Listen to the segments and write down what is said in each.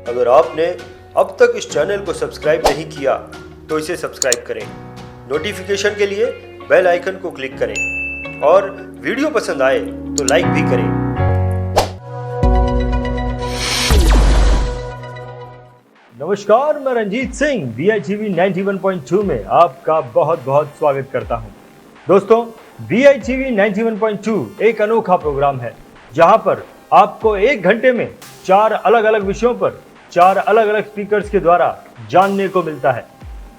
अगर आपने अब तक इस चैनल को सब्सक्राइब नहीं किया तो इसे सब्सक्राइब करें, नोटिफिकेशन के लिए बेल आइकन को क्लिक करें और वीडियो पसंद आए तो लाइक भी करें। नमस्कार, मैं रंजीत सिंह VITV 91.2 में आपका बहुत बहुत स्वागत करता हूं। दोस्तों, VITV 91.2 एक अनोखा प्रोग्राम है जहां पर आपको 1 घंटे में 4 अलग अलग विषयों पर 4 अलग अलग स्पीकर्स के द्वारा जानने को मिलता है।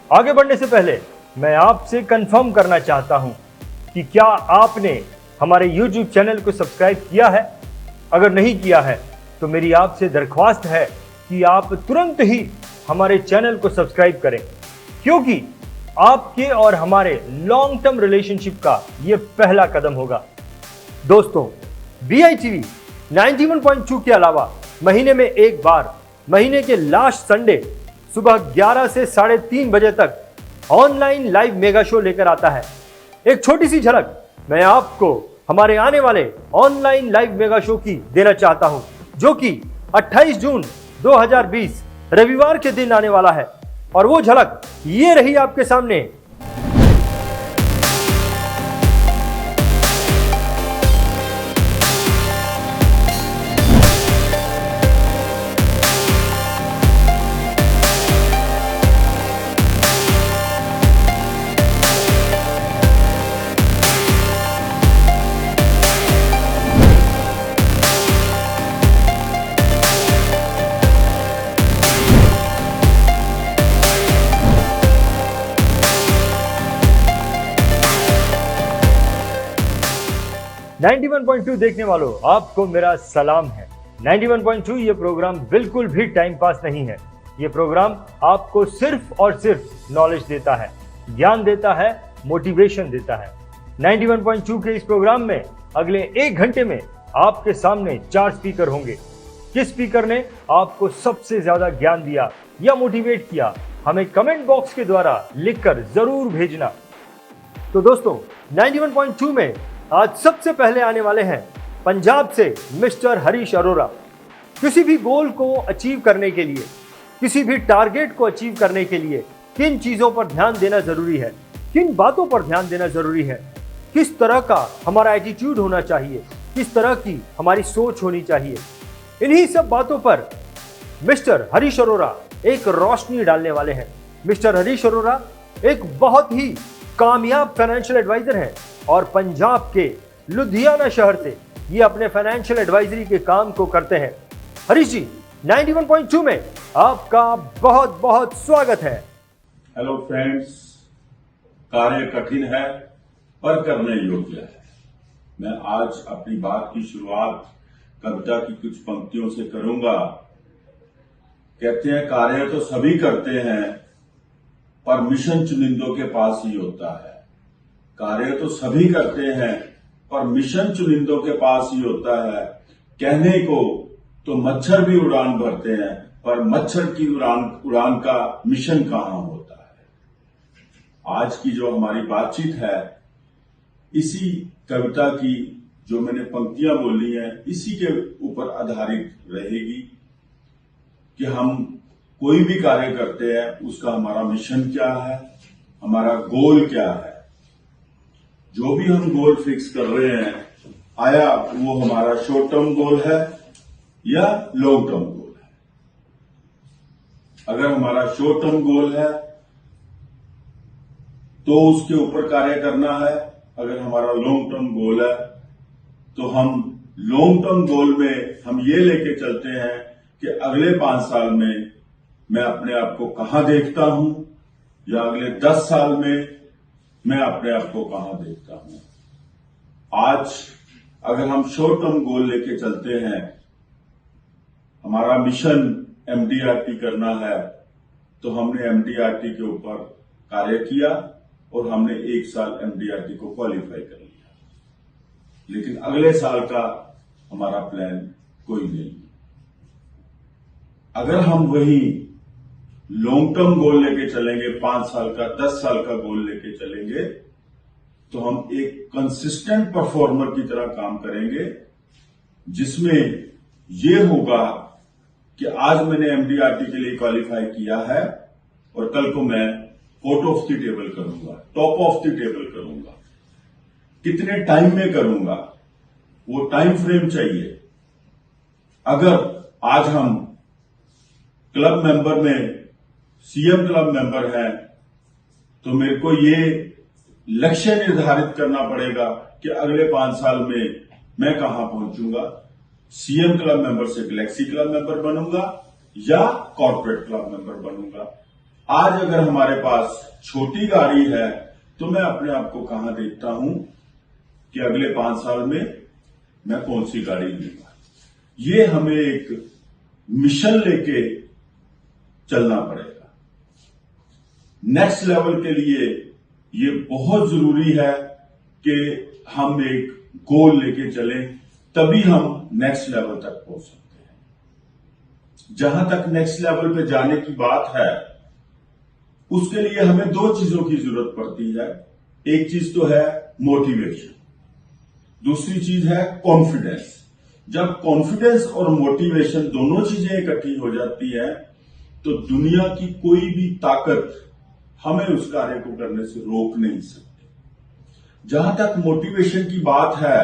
आगे बढ़ने से पहले मैं आपसे कंफर्म करना चाहता हूं कि क्या आपने हमारे YouTube चैनल को सब्सक्राइब किया है। अगर नहीं किया है तो मेरी आपसे दरख्वास्त है कि आप तुरंत ही हमारे चैनल को सब्सक्राइब करें, क्योंकि आपके और हमारे लॉन्ग टर्म रिलेशनशिप का यह पहला कदम होगा। दोस्तों, VITV 91.2 के अलावा महीने में एक बार, महीने के लास्ट संडे सुबह 11 से 3:30 बजे तक ऑनलाइन लाइव मेगा शो लेकर आता है। एक छोटी सी झलक मैं आपको हमारे आने वाले ऑनलाइन लाइव मेगा शो की देना चाहता हूं, जो कि 28 जून 2020 रविवार के दिन आने वाला है। और वो झलक ये रही आपके सामने। 91.2 देखने वालों, आपको मेरा सलाम है। 91.2 ये प्रोग्राम बिल्कुल भी टाइम पास नहीं है। ये प्रोग्राम आपको सिर्फ और सिर्फ नॉलेज देता है, ज्ञान देता है, मोटिवेशन देता है। 91.2 के इस प्रोग्राम में अगले 1 घंटे में आपके सामने 4 स्पीकर होंगे। किस स्पीकर ने आपको सबसे ज्यादा ज्ञान दिया या मोटिवेट किया, हमें कमेंट बॉक्स के द्वारा लिखकर जरूर भेजना। तो दोस्तों, 91.2 में आज सबसे पहले आने वाले हैं पंजाब से मिस्टर हरीश अरोरा। किसी भी गोल को अचीव करने के लिए, किसी भी टारगेट को अचीव करने के लिए किन चीजों पर ध्यान देना जरूरी है, किन बातों पर ध्यान देना जरूरी है, किस तरह का हमारा एटीट्यूड होना चाहिए, किस तरह की हमारी सोच होनी चाहिए, इन्हीं सब बातों पर मिस्टर हरीश अरोरा एक रोशनी डालने वाले हैं। मिस्टर हरीश अरोरा एक बहुत ही कामयाब फाइनेंशियल एडवाइजर हैं और पंजाब के लुधियाना शहर से ये अपने फाइनेंशियल एडवाइजरी के काम को करते हैं। हरीश जी, 91.2 में आपका बहुत बहुत स्वागत है। हेलो फ्रेंड्स, कार्य कठिन है पर करने योग्य है। मैं आज अपनी बात की शुरुआत कविता की कुछ पंक्तियों से करूंगा। कहते हैं, कार्य तो सभी करते हैं पर मिशन चुनिंदों के पास ही होता है। कार्य तो सभी करते हैं पर मिशन चुनिंदों के पास ही होता है। कहने को तो मच्छर भी उड़ान भरते हैं पर मच्छर की उड़ान का मिशन कहां होता है। आज की जो हमारी बातचीत है, इसी कविता की जो मैंने पंक्तियां बोली हैं, इसी के ऊपर आधारित रहेगी कि हम कोई भी कार्य करते हैं उसका हमारा मिशन क्या है, हमारा गोल क्या है। जो भी हम गोल फिक्स कर रहे हैं, आया वो हमारा शॉर्ट टर्म गोल है या लॉन्ग टर्म गोल है। अगर हमारा शॉर्ट टर्म गोल है तो उसके ऊपर कार्य करना है। अगर हमारा लॉन्ग टर्म गोल है तो हम लॉन्ग टर्म गोल में हम ये लेके चलते हैं कि अगले 5 साल में मैं अपने आप को कहां देखता हूं, या अगले 10 साल में मैं अपने आप को कहां देखता हूं। आज अगर हम शॉर्ट टर्म गोल लेके चलते हैं, हमारा मिशन MDRT करना है, तो हमने MDRT के ऊपर कार्य किया और हमने 1 साल MDRT को क्वालिफाई कर लिया। लेकिन अगले साल का हमारा प्लान कोई नहीं। अगर हम वही लॉन्ग टर्म गोल लेके चलेंगे, 5 साल का, 10 साल का गोल लेके चलेंगे, तो हम एक कंसिस्टेंट परफॉर्मर की तरह काम करेंगे, जिसमें यह होगा कि आज मैंने एमडीआरटी के लिए क्वालिफाई किया है और कल को मैं कोट ऑफ द टेबल करूंगा, टॉप ऑफ द टेबल करूंगा। कितने टाइम में करूंगा, वो टाइम फ्रेम चाहिए। अगर आज हम क्लब मेंबर में सीएम क्लब मेंबर हैं तो मेरे को ये लक्ष्य निर्धारित करना पड़ेगा कि अगले 5 साल में मैं कहां पहुंचूंगा। सीएम क्लब मेंबर से गैलेक्सी क्लब मेंबर बनूंगा या कॉर्पोरेट क्लब मेंबर बनूंगा। आज अगर हमारे पास छोटी गाड़ी है तो मैं अपने आप को कहां देखता हूं कि अगले 5 साल में मैं कौन सी गाड़ी लूंगा। ये हमें एक मिशन लेके चलना पड़ेगा। नेक्स्ट लेवल के लिए ये बहुत जरूरी है कि हम एक गोल लेके चलें, तभी हम नेक्स्ट लेवल तक पहुंच सकते हैं। जहां तक नेक्स्ट लेवल पे जाने की बात है, उसके लिए हमें 2 चीजों की जरूरत पड़ती है। एक चीज तो है मोटिवेशन, दूसरी चीज है कॉन्फिडेंस। जब कॉन्फिडेंस और मोटिवेशन दोनों चीजें इकट्ठी हो जाती है तो दुनिया की कोई भी ताकत हमें उस कार्य को करने से रोक नहीं सकती। जहां तक मोटिवेशन की बात है,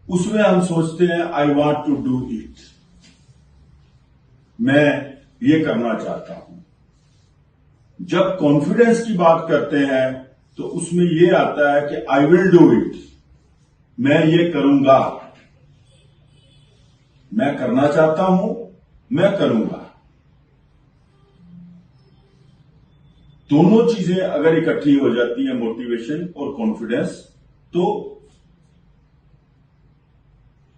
उसमें हम सोचते हैं I want to do it, मैं ये करना चाहता हूं। जब कॉन्फिडेंस की बात करते हैं तो उसमें ये आता है कि आई विल डू इट, मैं ये करूंगा, मैं करना चाहता हूं, मैं करूंगा। दोनों चीजें अगर इकट्ठी हो जाती हैं, मोटिवेशन और कॉन्फिडेंस, तो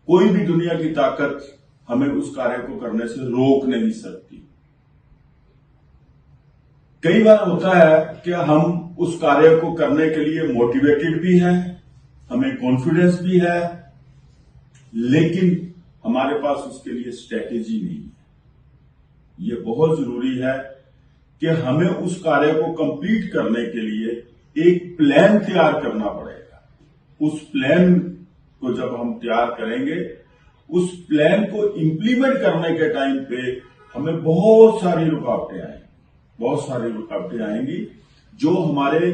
कोई भी दुनिया की ताकत हमें उस कार्य को करने से रोक नहीं सकती। कई बार होता है कि हम उस कार्य को करने के लिए मोटिवेटेड भी हैं, हमें कॉन्फिडेंस भी है, लेकिन हमारे पास उसके लिए स्ट्रेटेजी नहीं है। यह बहुत जरूरी है कि हमें उस कार्य को कंप्लीट करने के लिए एक प्लान तैयार करना पड़ेगा। उस प्लान को जब हम तैयार करेंगे, उस प्लान को इंप्लीमेंट करने के टाइम पे हमें बहुत सारी रुकावटें आएंगी जो हमारे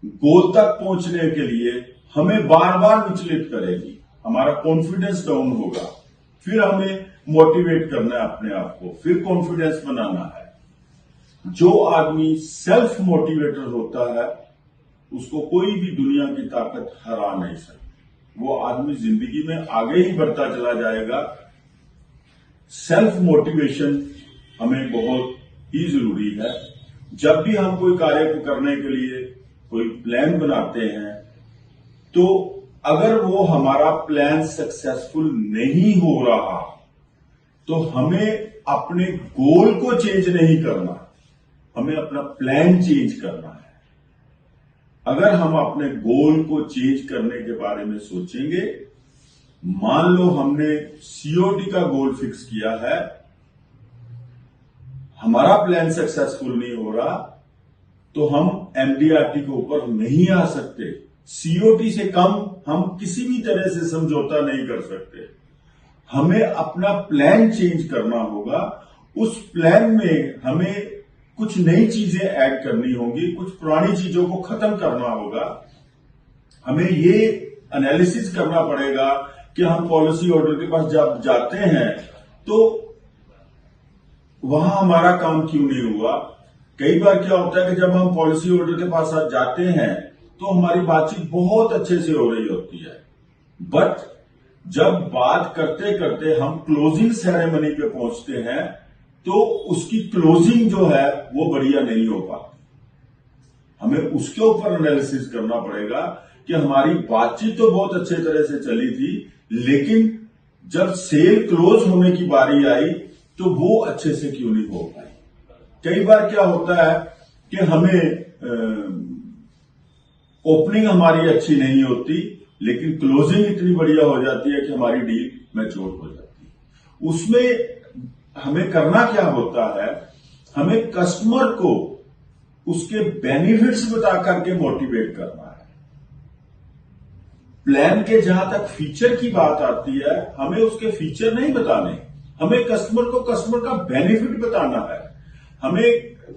गोल तक पहुंचने के लिए हमें बार बार विचलित करेगी। हमारा कॉन्फिडेंस डाउन होगा, फिर हमें मोटिवेट करना है अपने आप को, फिर कॉन्फिडेंस बनाना है। जो आदमी सेल्फ मोटिवेटर होता है उसको कोई भी दुनिया की ताकत हरा नहीं सकती। वो आदमी जिंदगी में आगे ही बढ़ता चला जाएगा। सेल्फ मोटिवेशन हमें बहुत ही जरूरी है। जब भी हम कोई कार्य को करने के लिए कोई प्लान बनाते हैं, तो अगर वो हमारा प्लान सक्सेसफुल नहीं हो रहा तो हमें अपने गोल को चेंज नहीं करना, हमें अपना प्लान चेंज करना है। अगर हम अपने गोल को चेंज करने के बारे में सोचेंगे, मान लो हमने सीओडी का गोल फिक्स किया है, हमारा प्लान सक्सेसफुल नहीं हो रहा, तो हम एमडीआरटी के ऊपर नहीं आ सकते। सीओटी से कम हम किसी भी तरह से समझौता नहीं कर सकते। हमें अपना प्लान चेंज करना होगा। उस प्लान में हमें कुछ नई चीजें ऐड करनी होंगी, कुछ पुरानी चीजों को खत्म करना होगा। हमें ये एनालिसिस करना पड़ेगा कि हम पॉलिसी होल्डर के पास जब जाते हैं तो वहां हमारा काम क्यों नहीं हुआ। कई बार क्या होता है कि जब हम पॉलिसी होल्डर के पास जाते हैं तो हमारी बातचीत बहुत अच्छे से हो रही होती है, बट जब बात करते करते हम क्लोजिंग सेरेमनी पे पहुंचते हैं तो उसकी क्लोजिंग जो है वो बढ़िया नहीं हो पाती। हमें उसके ऊपर एनालिसिस करना पड़ेगा कि हमारी बातचीत तो बहुत अच्छे तरह से चली थी, लेकिन जब सेल क्लोज होने की बारी आई तो वो अच्छे से क्यों नहीं हो पाई। कई बार क्या होता है कि हमें ओपनिंग हमारी अच्छी नहीं होती, लेकिन क्लोजिंग इतनी बढ़िया हो जाती है कि हमारी डील मैच्योर हो जाती है। उसमें हमें करना क्या होता है, हमें कस्टमर को उसके बेनिफिट्स बता करके मोटिवेट करना है। प्लान के जहां तक फीचर की बात आती है, हमें उसके फीचर नहीं बताने, हमें कस्टमर का बेनिफिट बताना है। हमें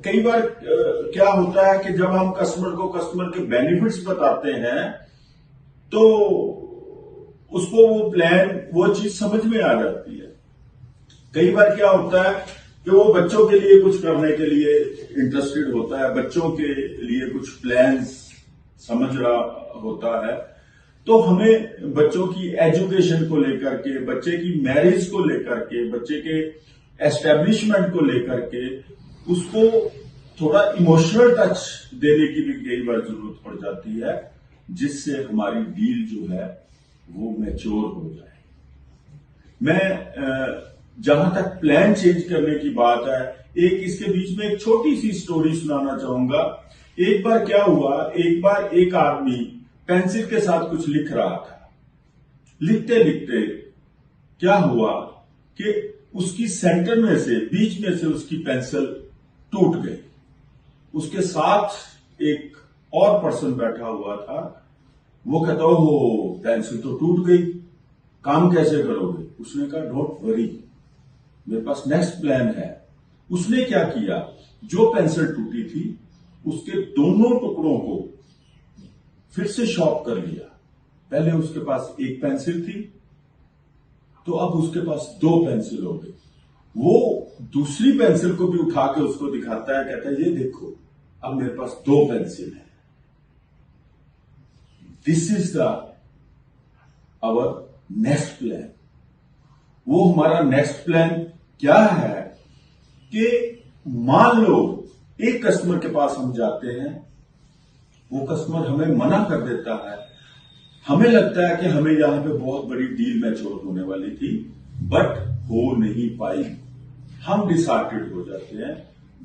कई बार क्या होता है कि जब हम कस्टमर के बेनिफिट्स बताते हैं तो उसको वो प्लान, वो चीज समझ में आ जाती है। कई बार क्या होता है कि वो बच्चों के लिए कुछ करने के लिए इंटरेस्टेड होता है, बच्चों के लिए कुछ प्लान्स समझ रहा होता है, तो हमें बच्चों की एजुकेशन को लेकर के, बच्चे की मैरिज को लेकर के, बच्चे के एस्टेब्लिशमेंट को लेकर के उसको थोड़ा इमोशनल टच देने की भी कई बार जरूरत पड़ जाती है, जिससे हमारी डील जो है वो मैच्योर हो जाए। मैं जहां तक प्लान चेंज करने की बात है, एक इसके बीच में एक छोटी सी स्टोरी सुनाना चाहूंगा। एक बार क्या हुआ, एक बार एक आदमी पेंसिल के साथ कुछ लिख रहा था। लिखते लिखते क्या हुआ कि उसकी सेंटर में से, बीच में से उसकी पेंसिल टूट गई। उसके साथ एक और पर्सन बैठा हुआ था। वो कहता, ओह पेंसिल तो टूट गई, काम कैसे करोगे? उसने कहा, डोंट वरी, मेरे पास नेक्स्ट प्लान है। उसने क्या किया, जो पेंसिल टूटी थी उसके दोनों टुकड़ों को फिर से शॉर्प कर लिया। पहले उसके पास एक पेंसिल थी, तो अब उसके पास 2 पेंसिल हो गई। वो दूसरी पेंसिल को भी उठा के उसको दिखाता है, कहता है, ये देखो अब मेरे पास 2 पेंसिल है। This is our next plan. वो हमारा नेक्स्ट प्लान क्या है कि मान लो एक कस्टमर के पास हम जाते हैं, वो कस्टमर हमें मना कर देता है। हमें लगता है कि हमें यहां पे बहुत बड़ी डील मैच्योर होने वाली थी, बट हो नहीं पाई। हम डिसहार्टेड हो जाते हैं।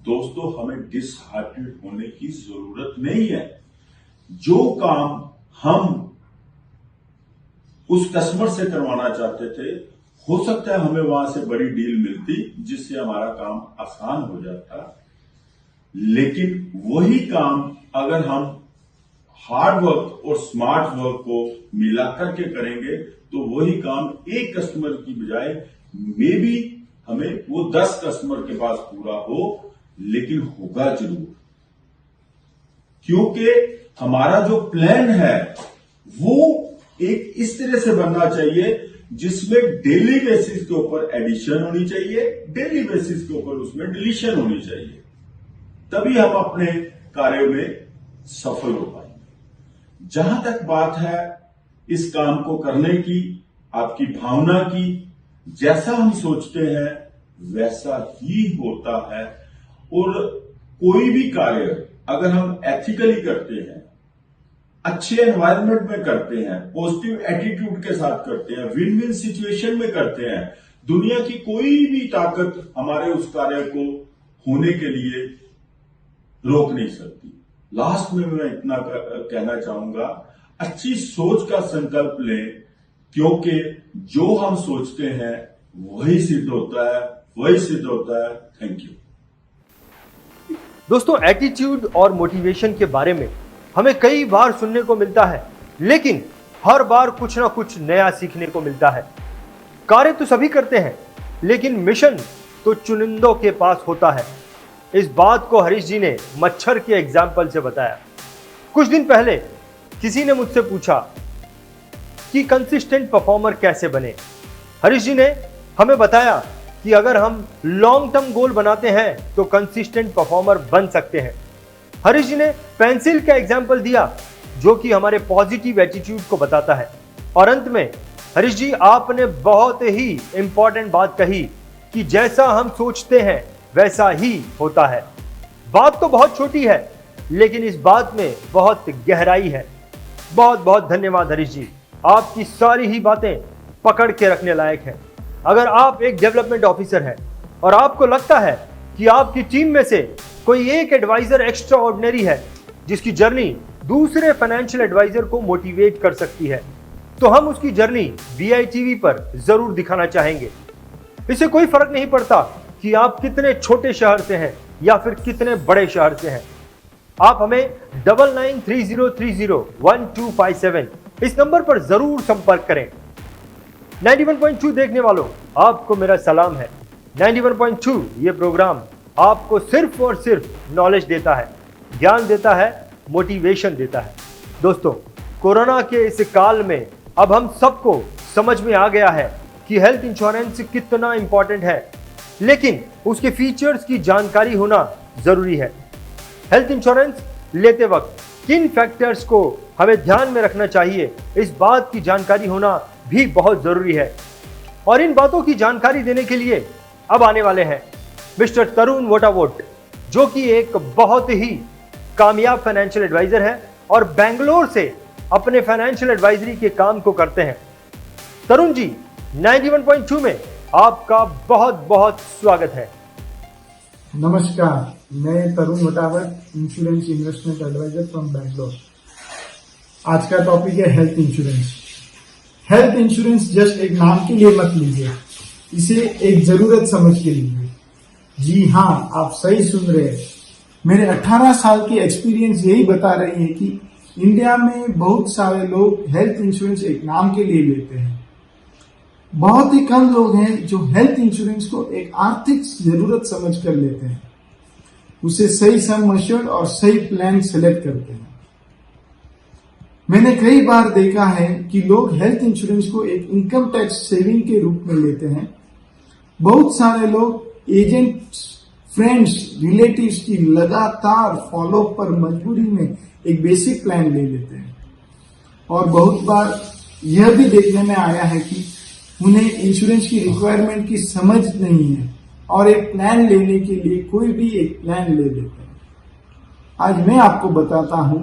दोस्तों, हमें डिसहार्टेड होने की जरूरत नहीं है। जो काम हम उस कस्टमर से करवाना चाहते थे, हो सकता है हमें वहां से बड़ी डील मिलती जिससे हमारा काम आसान हो जाता, लेकिन वही काम अगर हम हार्ड वर्क और स्मार्ट वर्क को मिलाकर के करेंगे तो वही काम एक कस्टमर की बजाय मे बी हमें वो 10 कस्टमर के पास पूरा हो, लेकिन होगा जरूर। क्योंकि हमारा जो प्लान है वो एक इस तरह से बनना चाहिए जिसमें डेली बेसिस के ऊपर एडिशन होनी चाहिए, डेली बेसिस के ऊपर उसमें डिलीशन होनी चाहिए। तभी हम अपने कार्य में सफल हो पाएंगे। जहां तक बात है इस काम को करने की, आपकी भावना की, जैसा हम सोचते हैं वैसा ही होता है। और कोई भी कार्य अगर हम एथिकली करते हैं, अच्छे एनवायरनमेंट में करते हैं, पॉजिटिव एटीट्यूड के साथ करते हैं, विन विन सिचुएशन में करते हैं, दुनिया की कोई भी ताकत हमारे उस कार्य को होने के लिए रोक नहीं सकती। लास्ट में मैं इतना कहना चाहूंगा, अच्छी सोच का संकल्प लें, क्योंकि जो हम सोचते हैं वही सिद्ध होता है, वही सिद्ध होता है। Thank you. दोस्तों, एटीट्यूड और मोटिवेशन के बारे में हमें कई बार सुनने को मिलता है, लेकिन हर बार कुछ ना कुछ नया सीखने को मिलता है। कार्य तो सभी करते हैं, लेकिन मिशन तो चुनिंदों के पास होता है। इस बात को हरीश जी ने मच्छर के एग्जाम्पल से बताया। कुछ दिन पहले किसी ने मुझसे पूछा कि कंसिस्टेंट परफॉर्मर कैसे बने। हरीश जी ने हमें बताया कि अगर हम लॉन्ग टर्म गोल बनाते हैं तो कंसिस्टेंट परफॉर्मर बन सकते हैं। हरीश जी ने पेंसिल का एग्जाम्पल दिया जो कि हमारे पॉजिटिव एटीट्यूड को बताता है। और अंत में हरीश जी, आपने बहुत ही इंपॉर्टेंट बात कही कि जैसा हम सोचते हैं वैसा ही होता है। बात तो बहुत छोटी है, लेकिन इस बात में बहुत गहराई है। बहुत बहुत धन्यवाद हरीश जी, आपकी सारी ही बातें पकड़ के रखने लायक हैं। अगर आप एक डेवलपमेंट ऑफिसर हैं और आपको लगता है कि आपकी टीम में से कोई एक एडवाइजर एक्स्ट्रा ऑर्डिनरी है जिसकी जर्नी दूसरे फाइनेंशियल एडवाइजर को मोटिवेट कर सकती है, तो हम उसकी जर्नी VITV पर जरूर दिखाना चाहेंगे। इससे कोई फर्क नहीं पड़ता कि आप कितने छोटे शहर से हैं या फिर कितने बड़े शहर से हैं। आप हमें 9930301257 इस नंबर पर जरूर संपर्क करें। 91.2 देखने वालों, आपको मेरा सलाम है। 91.2 ये प्रोग्राम आपको सिर्फ और सिर्फ नॉलेज देता है, ज्ञान देता है, मोटिवेशन देता है। दोस्तों, कोरोना के इस काल में अब हम सबको समझ में आ गया है कि हेल्थ इंश्योरेंस कितना इंपॉर्टेंट है, लेकिन उसके फीचर्स की जानकारी होना जरूरी है। हेल्थ इंश्योरेंस लेते वक्त किन फैक्टर्स को हमें ध्यान में रखना चाहिए, इस बात की जानकारी होना भी बहुत जरूरी है। और इन बातों की जानकारी देने के लिए अब आने वाले हैं मिस्टर तरुण वोटावोट, जो कि एक बहुत ही कामयाब फाइनेंशियल एडवाइजर है और बेंगलोर से अपने फाइनेंशियल एडवाइजरी के काम को करते हैं। तरुण जी, 91.2 में आपका बहुत बहुत स्वागत है। नमस्कार, मैं तरुण वोटावट, insurance investment adviser from Bangalore. आज का टॉपिक है health insurance. Health insurance just एक नाम के लिए मत लीजिए, इसे एक जरूरत समझ के लीजिए। जी हाँ, आप सही सुन रहे हैं। मेरे 18 साल की एक्सपीरियंस यही बता रही है कि इंडिया में बहुत सारे लोग हेल्थ इंश्योरेंस एक नाम के लिए लेते हैं। बहुत ही कम लोग हैं जो हेल्थ इंश्योरेंस को एक आर्थिक जरूरत समझ कर लेते हैं, उसे सही सम एश्योर्ड और सही प्लान सेलेक्ट करते हैं। मैंने कई बार देखा है कि लोग हेल्थ इंश्योरेंस को एक इनकम टैक्स सेविंग के रूप में लेते हैं। बहुत सारे लोग एजेंट्स, फ्रेंड्स, रिलेटिव्स की लगातार फॉलो पर मजबूरी में एक बेसिक प्लान ले लेते हैं। और बहुत बार यह भी देखने में आया है कि उन्हें इंश्योरेंस की रिक्वायरमेंट की समझ नहीं है और एक प्लान लेने के लिए कोई भी एक प्लान ले लेते हैं। आज मैं आपको बताता हूं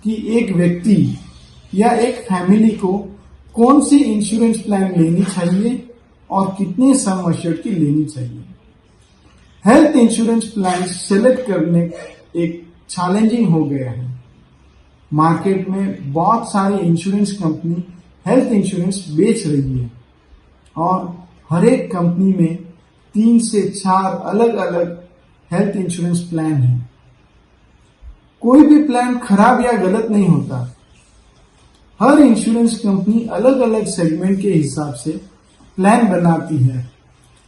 कि एक व्यक्ति या एक फैमिली को कौन सी इंश्योरेंस प्लान लेनी चाहिए और कितने सम एश्योर्ड की लेनी चाहिए। हेल्थ इंश्योरेंस प्लान सेलेक्ट करने एक चैलेंजिंग हो गया है। मार्केट में बहुत सारी इंश्योरेंस कंपनी हेल्थ इंश्योरेंस बेच रही है और हर एक कंपनी में 3 से 4 अलग अलग हेल्थ इंश्योरेंस प्लान है। कोई भी प्लान खराब या गलत नहीं होता। हर इंश्योरेंस कंपनी अलग अलग सेगमेंट के हिसाब से प्लान बनाती है।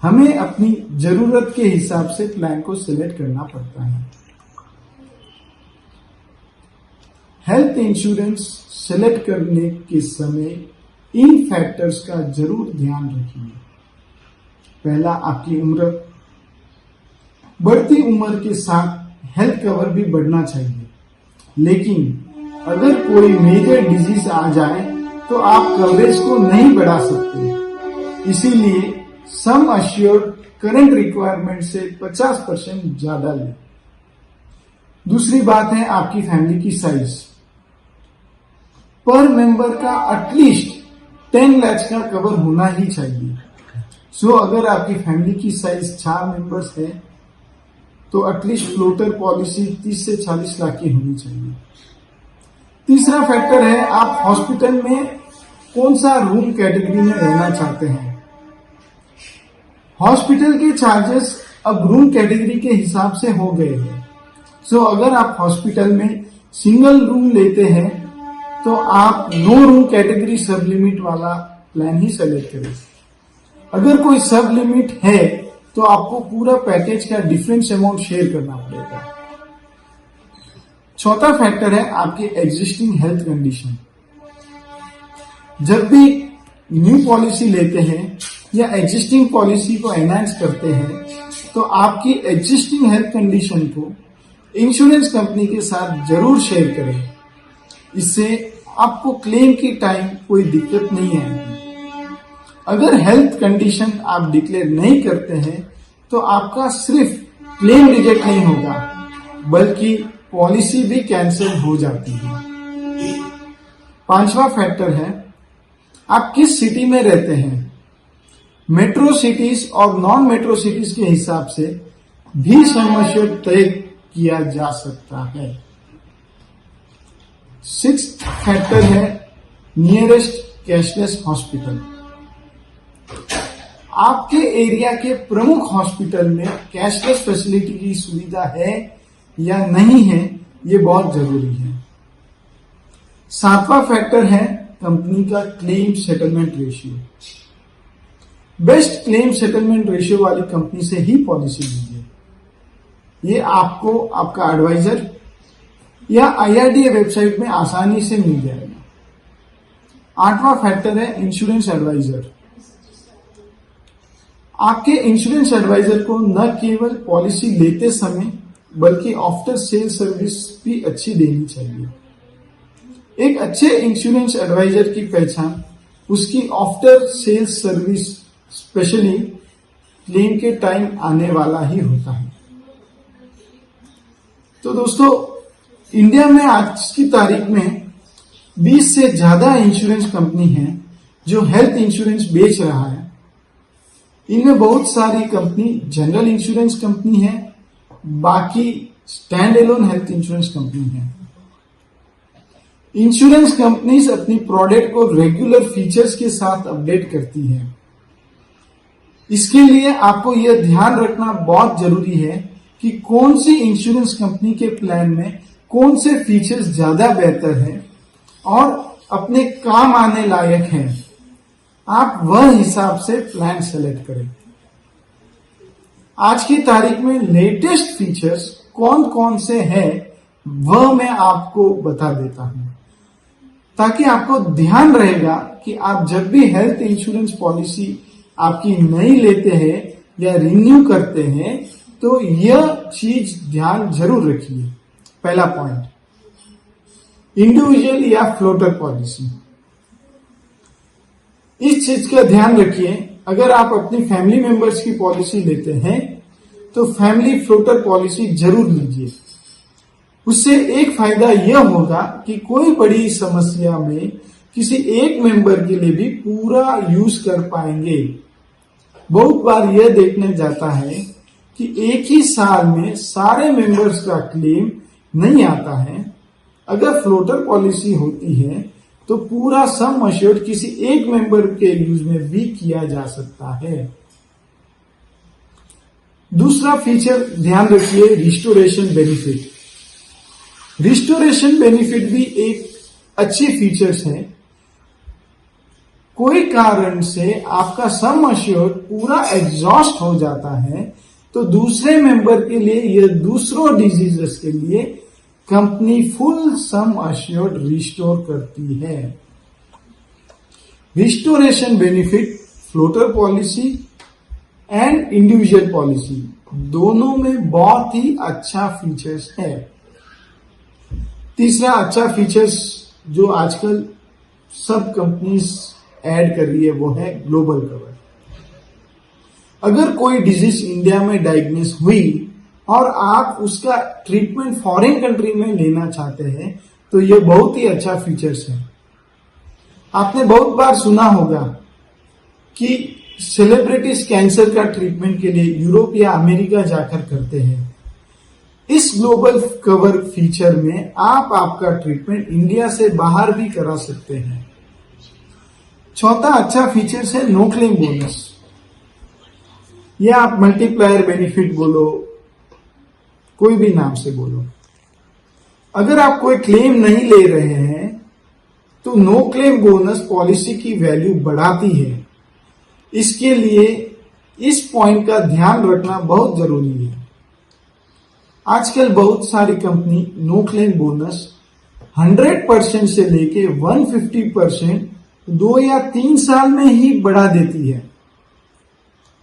हमें अपनी जरूरत के हिसाब से प्लान को सिलेक्ट करना पड़ता है। हेल्थ इंश्योरेंस सिलेक्ट करने के समय इन फैक्टर्स का जरूर ध्यान रखिए। पहला, आपकी उम्र। बढ़ती उम्र के साथ हेल्थ कवर भी बढ़ना चाहिए, लेकिन अगर कोई मेजर डिजीज आ जाए तो आप कवरेज को नहीं बढ़ा सकते। इसीलिए सम एश्योर्ड करंट रिक्वायरमेंट से 50% ज्यादा ले। दूसरी बात है आपकी फैमिली की साइज। पर मेंबर का एटलीस्ट 10 लाख का कवर होना ही चाहिए। सो अगर आपकी फैमिली की साइज 4 मेंबर्स है तो एटलीस्ट फ्लोटर पॉलिसी 30 से 40 लाख की होनी चाहिए। तीसरा फैक्टर है आप हॉस्पिटल में कौन सा रूम कैटेगरी में रहना चाहते हैं। हॉस्पिटल के चार्जेस अब रूम कैटेगरी के हिसाब से हो गए हैं। सो अगर आप हॉस्पिटल में सिंगल रूम लेते हैं तो आप नो रूम कैटेगरी सब लिमिट वाला प्लान ही सेलेक्ट करें। अगर कोई सब लिमिट है तो आपको पूरा पैकेज का डिफरेंस अमाउंट शेयर करना पड़ेगा। चौथा फैक्टर है आपके एग्जिस्टिंग हेल्थ कंडीशन। जब भी न्यू पॉलिसी लेते हैं या एग्जिस्टिंग पॉलिसी को एनहांस करते हैं तो आपकी एग्जिस्टिंग हेल्थ कंडीशन को इंश्योरेंस कंपनी के साथ जरूर शेयर करें। इससे आपको क्लेम के टाइम कोई दिक्कत नहीं आएगी। अगर हेल्थ कंडीशन आप डिक्लेयर नहीं करते हैं तो आपका सिर्फ क्लेम रिजेक्ट नहीं होगा बल्कि पॉलिसी भी कैंसिल हो जाती है। पांचवा फैक्टर है आप किस सिटी में रहते हैं। मेट्रो सिटीज और नॉन मेट्रो सिटीज के हिसाब से भी सम एश्योर्ड तय किया जा सकता है। सिक्स्थ फैक्टर है नियरेस्ट कैशलेस हॉस्पिटल। आपके एरिया के प्रमुख हॉस्पिटल में कैशलेस फैसिलिटी की सुविधा है या नहीं है, ये बहुत जरूरी है। सातवां फैक्टर है कंपनी का claim settlement ratio. Best claim settlement ratio वाली कंपनी से ही पॉलिसी लीजिए। ये आपको आपका एडवाइजर या IRDA वेबसाइट में आसानी से मिल जाएगा। 8वां फैक्टर है इंश्योरेंस एडवाइजर। आपके इंश्योरेंस एडवाइजर को न केवल पॉलिसी लेते समय बल्कि आफ्टर सेल सर्विस भी अच्छी देनी चाहिए। एक अच्छे इंश्योरेंस एडवाइजर की पहचान उसकी after sale service, specially claim के टाइम आने वाला ही होता है। तो दोस्तों, इंडिया में आज की तारीख में 20 से ज्यादा इंश्योरेंस कंपनी हैं जो हेल्थ इंश्योरेंस बेच रहा है। इनमें बहुत सारी कंपनी जनरल इंश्योरेंस कंपनी है, बाकी standalone health insurance company है। इंश्योरेंस कंपनीज अपनी प्रोडक्ट को रेगुलर फीचर्स के साथ अपडेट करती है। इसके लिए आपको यह ध्यान रखना बहुत जरूरी है कि कौन सी इंश्योरेंस कंपनी के प्लान में कौन से फीचर्स ज्यादा बेहतर है और अपने काम आने लायक हैं। आप वह हिसाब से प्लान सेलेक्ट करें। आज की तारीख में लेटेस्ट फीचर्स कौन कौन से हैं वह मैं आपको बता देता हूं, ताकि आपको ध्यान रहेगा कि आप जब भी हेल्थ इंश्योरेंस पॉलिसी आपकी नई लेते हैं या रिन्यू करते हैं तो यह चीज ध्यान जरूर रखिए। पहला पॉइंट, इंडिविजुअल या फ्लोटर पॉलिसी। इस चीज का ध्यान रखिए, अगर आप अपनी फैमिली मेंबर्स की पॉलिसी लेते हैं तो फैमिली फ्लोटर पॉलिसी जरूर लीजिए। उससे एक फायदा यह होगा कि कोई बड़ी समस्या में किसी एक मेंबर के लिए भी पूरा यूज कर पाएंगे। बहुत बार यह देखने जाता है कि एक ही साल में सारे मेंबर्स का क्लेम नहीं आता है। अगर फ्लोटर पॉलिसी होती है तो पूरा सम अश्योर्ड किसी एक मेंबर के यूज में भी किया जा सकता है। दूसरा फीचर ध्यान रखिए, रिस्टोरेशन बेनिफिट। रिस्टोरेशन बेनिफिट भी एक अच्छी फीचर्स है। कोई कारण से आपका सम अश्योर्ड पूरा एग्जॉस्ट हो जाता है तो दूसरे मेंबर के लिए या दूसरों डिजीजेस के लिए company full sum assured restore करती है। Restoration benefit floater policy and individual policy दोनों में बहुत ही अच्छा फीचर्स है। तीसरा अच्छा फीचर्स जो आजकल सब कंपनीज ऐड कर रही है वो है ग्लोबल कवर। अगर कोई डिजीज इंडिया में डायग्नोस हुई और आप उसका ट्रीटमेंट फॉरेन कंट्री में लेना चाहते हैं तो यह बहुत ही अच्छा फीचर्स है। आपने बहुत बार सुना होगा कि सेलिब्रिटीज कैंसर का ट्रीटमेंट के लिए यूरोप या अमेरिका जाकर करते हैं। इस ग्लोबल कवर फीचर में आप आपका ट्रीटमेंट इंडिया से बाहर भी करा सकते हैं। चौथा अच्छा फीचर्स है नो क्लेम बोनस, या आप मल्टीप्लायर बेनिफिट बोलो, कोई भी नाम से बोलो। अगर आप कोई क्लेम नहीं ले रहे हैं तो नो क्लेम बोनस पॉलिसी की वैल्यू बढ़ाती है। इसके लिए इस पॉइंट का ध्यान रखना बहुत जरूरी है। आजकल बहुत सारी कंपनी नो क्लेम बोनस 100% से लेके 150% 2 या 3 साल में ही बढ़ा देती है।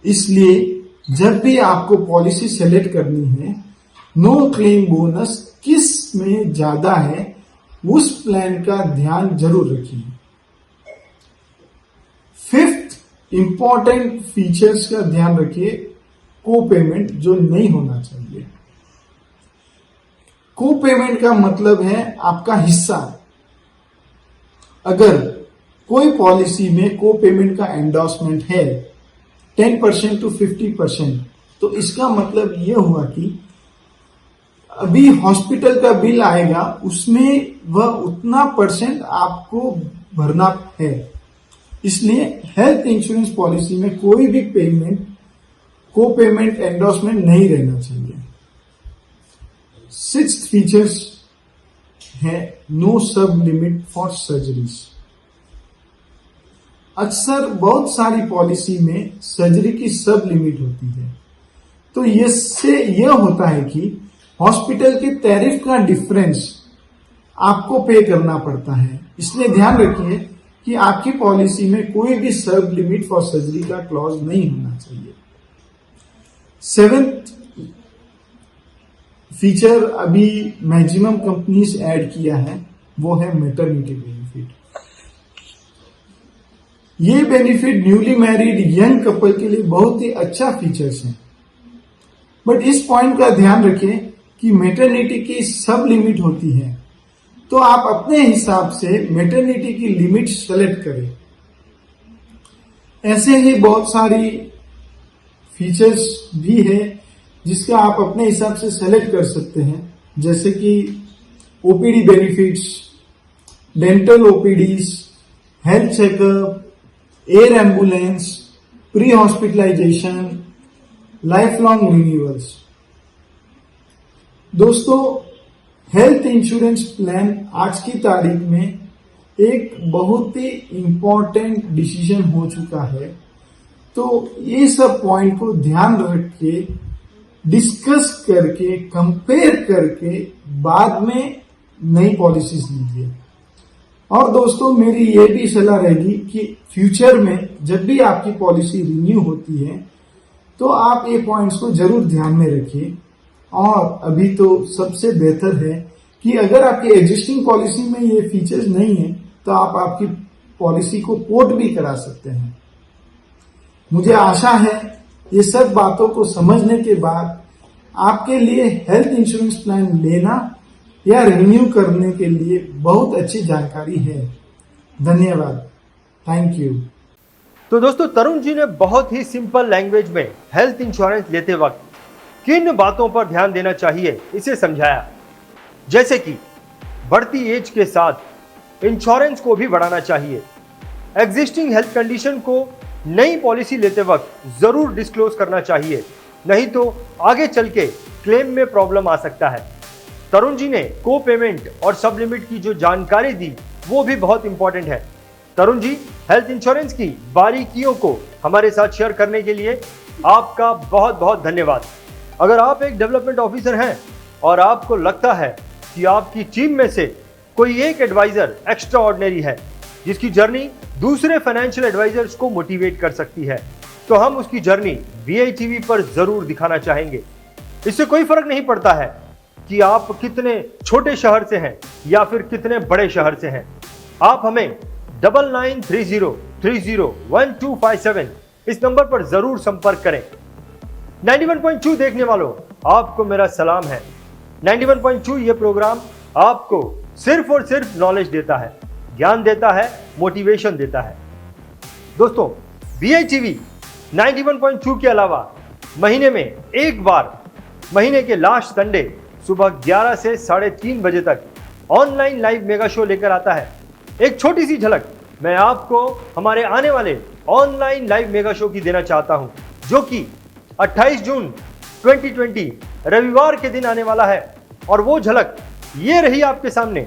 इसलिए जब भी आपको पॉलिसी सेलेक्ट करनी है, नो क्लेम बोनस किस में ज्यादा है उस प्लान का ध्यान जरूर रखिए। फिफ्थ इंपॉर्टेंट फीचर्स का ध्यान रखिए, को पेमेंट जो नहीं होना चाहिए। को पेमेंट का मतलब है आपका हिस्सा। अगर कोई पॉलिसी में को पेमेंट का एंडोर्समेंट है 10% to 50%, तो इसका मतलब यह हुआ कि अभी हॉस्पिटल का बिल आएगा उसमें वह उतना परसेंट आपको भरना है। इसलिए हेल्थ इंश्योरेंस पॉलिसी में कोई भी पेमेंट को पेमेंट एंडोर्समेंट नहीं रहना चाहिए। सिक्स्थ फीचर्स है नो सब लिमिट फॉर सर्जरीज। अक्सर बहुत सारी पॉलिसी में सर्जरी की सब लिमिट होती है, तो इससे यह होता है कि हॉस्पिटल के टैरिफ का डिफरेंस आपको पे करना पड़ता है। इसलिए ध्यान रखिए कि आपकी पॉलिसी में कोई भी सब लिमिट फॉर सर्जरी का क्लॉज नहीं होना चाहिए। 7th फीचर अभी मैक्सिमम कंपनीज ऐड किया है, वो है मैटरनिटी बेनिफिट। ये benefit newly married young couple के लिए बहुत ही अच्छा फीचर्स है, बट इस पॉइंट का ध्यान रखें कि मैटरनिटी की सब लिमिट होती है, तो आप अपने हिसाब से मैटरनिटी की लिमिट सेलेक्ट करें। ऐसे ही बहुत सारी फीचर्स भी है जिसका आप अपने हिसाब से सेलेक्ट कर सकते हैं, जैसे कि OPD benefits, dental OPDs, health checkup, air ambulance, pre hospitalisation, lifelong renewals. दोस्तों, हेल्थ इंश्योरेंस प्लान आज की तारीख में एक बहुत ही इंपॉर्टेंट डिसीजन हो चुका है, तो ये सब पॉइंट को ध्यान रख के डिस्कस करके कंपेयर करके बाद में नई पॉलिसीज लीजिए। और दोस्तों, मेरी ये भी सलाह रहेगी कि फ्यूचर में जब भी आपकी पॉलिसी रिन्यू होती है तो आप ये पॉइंट्स को जरूर ध्यान में रखिए। और अभी तो सबसे बेहतर है कि अगर आपकी एग्जिस्टिंग पॉलिसी में ये फीचर्स नहीं है तो आप आपकी पॉलिसी को पोर्ट भी करा सकते हैं। मुझे आशा है ये सब बातों को समझने के बाद आपके लिए हेल्थ इंश्योरेंस प्लान लेना या रिन्यू करने के लिए बहुत अच्छी जानकारी है। धन्यवाद, थैंक यू। तो दोस्तों, तरुण जी ने बहुत ही सिंपल लैंग्वेज में हेल्थ इंश्योरेंस लेते वक्त किन बातों पर ध्यान देना चाहिए इसे समझाया, जैसे कि बढ़ती एज के साथ इंश्योरेंस को भी बढ़ाना चाहिए, एग्जिस्टिंग हेल्थ कंडीशन को नई पॉलिसी लेते वक्त जरूर डिस्क्लोज करना चाहिए, नहीं तो आगे चल के क्लेम में प्रॉब्लम आ सकता है। तरुण जी ने को पेमेंट और सब लिमिट की जो जानकारी दी वो भी बहुत इंपॉर्टेंट है। तरुण जी, हेल्थ इंश्योरेंस की बारीकियों को हमारे साथ शेयर करने के लिए आपका बहुत बहुत धन्यवाद। अगर आप एक डेवलपमेंट ऑफिसर हैं और आपको लगता है कि आपकी टीम में से कोई एक एडवाइजर एक्स्ट्रा ऑर्डिनरी है जिसकी जर्नी दूसरे फाइनेंशियल एडवाइजर्स को मोटिवेट कर सकती है, तो हम उसकी जर्नी VITV पर जरूर दिखाना चाहेंगे। इससे कोई फर्क नहीं पड़ता है कि आप कितने छोटे शहर से हैं या फिर कितने बड़े शहर से हैं। आप हमें 9930301257 इस नंबर पर जरूर संपर्क करें। 91.2 देखने वालों, आपको मेरा सलाम है। 91.2 ये प्रोग्राम आपको सिर्फ और सिर्फ नॉलेज देता है, ज्ञान देता है, मोटिवेशन देता है। दोस्तों, VITV 91.2 के अलावा महीने में एक बार, महीने के लास्ट संडे सुबह 11 से 3:30 बजे तक ऑनलाइन लाइव मेगा शो लेकर आता है। एक छोटी सी झलक मैं आपको हमारे आने वाले ऑनलाइन लाइव मेगा शो की देना चाहता हूं, जो कि 28 जून 2020 रविवार के दिन आने वाला है। और वो झलक ये रही आपके सामने।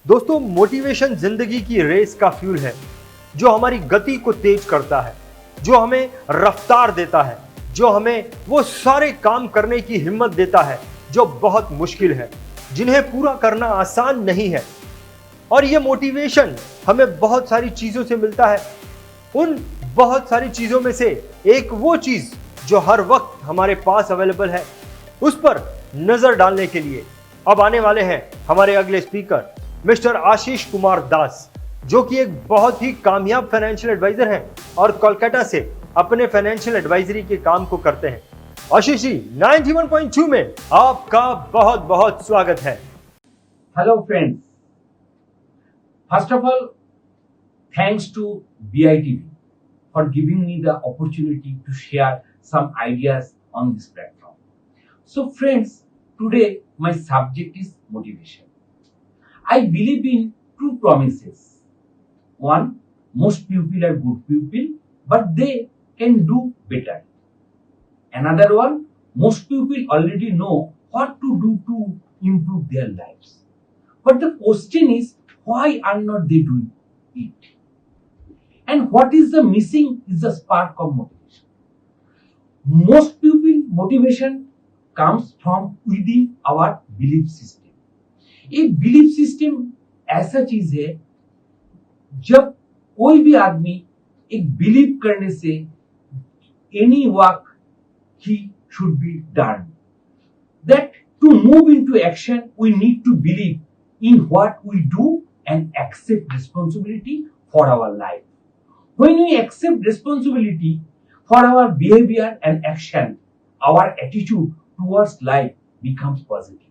दोस्तों, मोटिवेशन जिंदगी की रेस का फ्यूल है जो हमारी गति को तेज करता है, जो हमें रफ्तार देता है, जो हमें वो सारे काम करने की हिम्मत देता है जो बहुत मुश्किल है, जिन्हें पूरा करना आसान नहीं है। और ये मोटिवेशन हमें बहुत सारी चीजों से मिलता है। उन बहुत सारी चीजों में से एक वो चीज जो हर वक्त हमारे पास अवेलेबल है, उस पर नजर डालने के लिए अब आने वाले हैं हमारे अगले स्पीकर मिस्टर आशीष कुमार दास, जो कि एक बहुत ही कामयाब फाइनेंशियल एडवाइजर हैं और कोलकाता से अपने फाइनेंशियल एडवाइजरी के काम को करते हैं। आशीष जी, 91.2 में आपका बहुत बहुत स्वागत है। Hello friends, First of all, thanks to BITV for giving me the opportunity to share some ideas on this platform. So friends, today my subject is motivation. I believe in two promises. One, most people are good people, but they can do better. Another one, most people already know what to do to improve their lives. But the question is, why are not they doing it? And what is the missing is the spark of motivation. Most people motivation comes from within our belief system. एक belief system ऐसा चीज है, जब कोई भी आदमी एक believe करने से एनी वर्क ही should be done, that to move into action we need to believe in what we do and accept responsibility for our life. When we accept responsibility for our behavior and action, our attitude towards life becomes positive.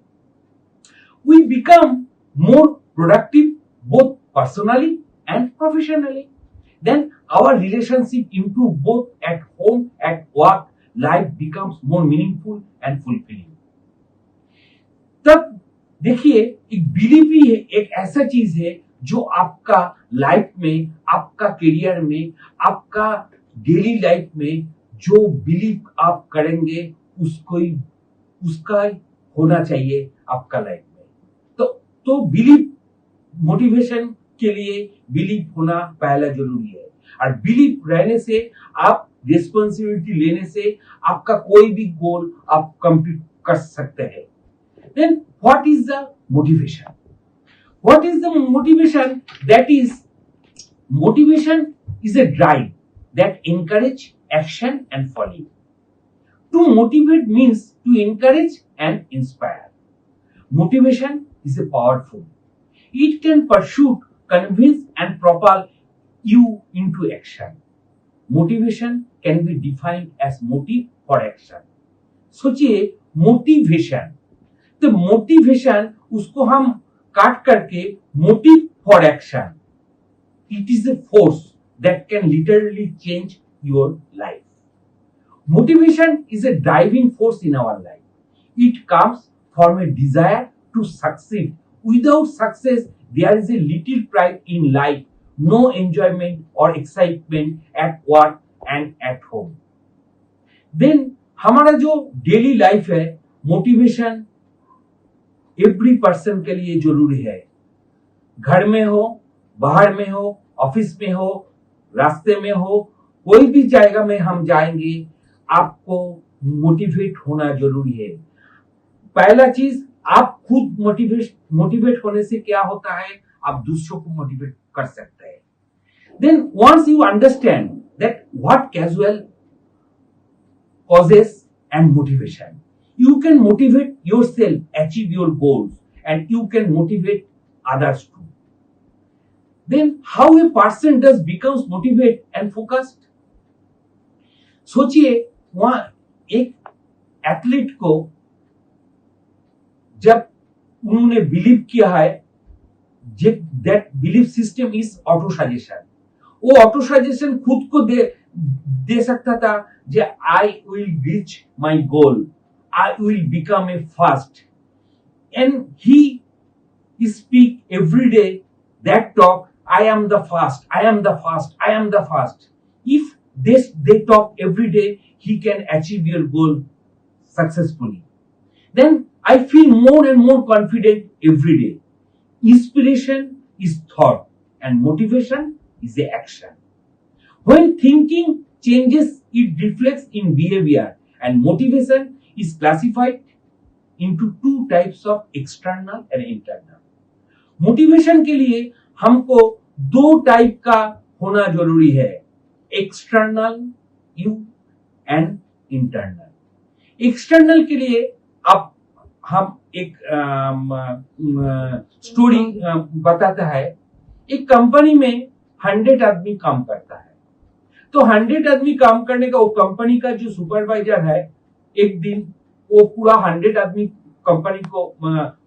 We become more productive both personally and professionally. Then our relationship improve both at home, at work. Life becomes more meaningful and fulfilling. तब देखिए, एक belief ही है, एक ऐसा चीज है जो आपका लाइफ में, आपका करियर में, आपका डेली लाइफ में जो बिलीव आप करेंगे उसका होना चाहिए आपका लाइफ में. तो बिलीव, मोटिवेशन के लिए बिलीव होना पहला जरूरी है. और बिलीव रहने से, आप रिस्पॉन्सिबिलिटी लेने से आपका कोई भी गोल आप कंप्लीट कर सकते हैं. Then what is the motivation? What is the motivation? That is, motivation is a drive that encourage action and follow. To motivate means to encourage and inspire. Motivation is a powerful. It can pursue, convince and propel you into action. Motivation can be defined as motive for action. सोचिए, motivation, तो motivation उसको हम काट करके motive for action. It is a force that can literally change your life. Motivation is a driving force in our life. It comes from a desire to succeed. Without success there is a little pride in life, no enjoyment और excitement at work and at home. Then हमारा जो daily life है, motivation every person के लिए जरूरी है. घर में हो, बाहर में हो, ऑफिस में हो, रास्ते में हो, कोई भी जगह में हम जाएंगे, आपको मोटिवेट होना जरूरी है. पहला चीज, आप खुद मोटिवेट होने से क्या होता है, आप दूसरों को मोटिवेट कर सकते हैं. Then once you understand that what casual causes and motivation, you can motivate yourself, achieve your goals, and you can motivate others too. Then how a person does becomes motivated and focused? सोचिए, वहां एक athlete को जब उन्होंने believe किया है that belief system is auto suggestion, वो auto suggestion खुद को दे सकता था, जे I will reach my goal, I will become a fast. And he speak every day that talk, I am the fast, I am the fast, I am the fast. If they talk every day, he can achieve your goal successfully. Then I feel more and more confident every day. Inspiration is thought and motivation is the action. When thinking changes, it reflects in behavior, and motivation is classified into two types of external and internal. Motivation के लिए हमको दो type का होना जरूरी है, external you and internal. External के लिए अब हम एक स्टोरी बताता है. एक कंपनी में 100 आदमी काम करता है. तो 100 आदमी काम करने का वो कंपनी का जो सुपरवाइजर है, एक दिन वो पूरा 100 आदमी कंपनी को